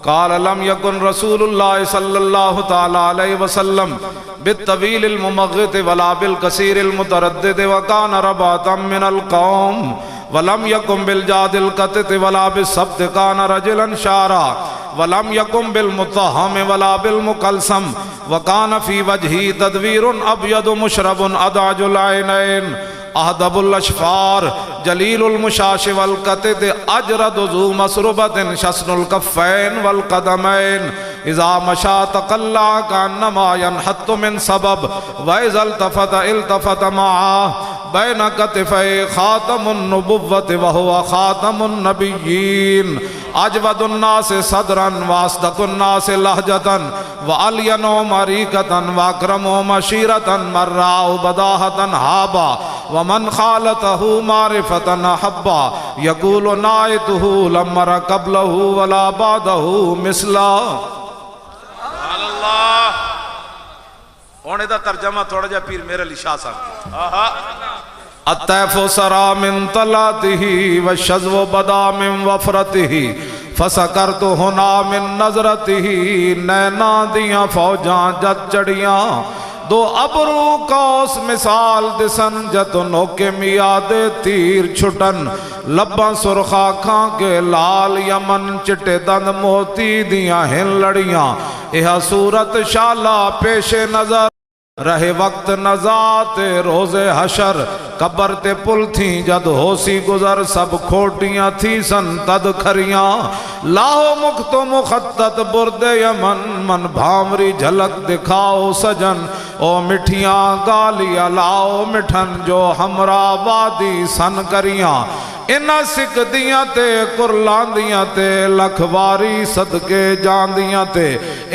قال لم يكن رسول الله صلى الله تعالى عليه وسلم بالطويل الممغط ولا بالقصير المتردد وكان رباطا من القوم ولم يكن بالجاد القطط ولا بالسبت كان رجلا شارا ولم يكن بالمتهم ولا بالمقلسم وكان في وجهه تدوير أبيض مشرب أدعج العينين أهدب الأشفار جليل المشاش والقطط أجرد ذو مسربة شسن الكفين والقدمين إذا مشى تقلع كأنما ينحط من سبب وإذا التفت معه بين كتفي خاتم النبوة وهو خاتم النبيين أجود الناس صدرا وأصدق الناس لهجة وألين مريكة وأكرم مشيرة مراه بداهة هابا ومن خالته معرفة أحبا يقول نائته لم مر قبله ولا بعده مثلا. اللہ ہونے دا ترجمہ تھوڑا جا پیر میرے علی شاہ صاحب. الطیف سرا من طلاته والشذو بدا من وفرته فسکرت ہنا من نظرته نینا دیاں فوجاں جد چڑیاں دو ابرو کوس مثال دسن جتنوں کے میاد تیر چھٹن لباں سرخا کھاں کے لال یمن چٹے دند موتی دیاں ہن لڑیاں یہ صورت شالا پیش نظر رہے وقت نزات روز حشر قبر تے پل تھیں جد ہوسی گزر سب کھوٹیاں تھی سن تد کھریاں لاہو مکت مخطط برد یمن من بھامری جھلک دکھاؤ سجن او مٹھیاں گالیاں لاؤ مٹھن جو ہمرا وادی سن کریاں انہا سکھ دیاں تے قرلان دیاں تے لکھواری صدقے جان دیاں تے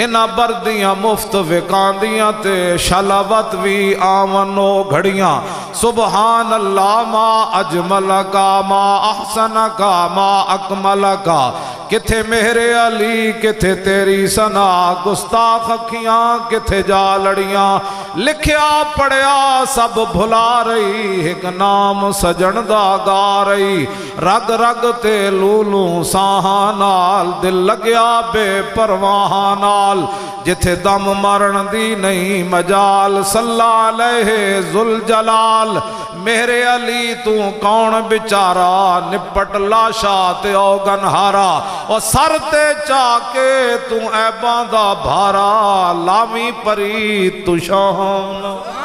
انہا بردیاں مفت وکان دیاں تے شلاوت وی آمنو گھڑیاں سبحان اللہ ما اجمل کا ما احسن کا ما اکمل کا کتھے میرے علی کتھے تیری سنا گستاخ اکھیاں کتھے جا لڑیاں لکھیا پڑیا سب بھلا رہی ایک نام سجن دا گا رہی رگ رگ تے لولوں ساہاں نال دل لگیا بے پرواہاں نال جتھے دم مرن دی نہیں مجال صلی علیہ ذوالجلال میرے علی تو کون بچارا نپٹ لاشا تے اوگن ہارا اور سر تے چاکے تو اے باندھا بھارا لامی پری تو شاہن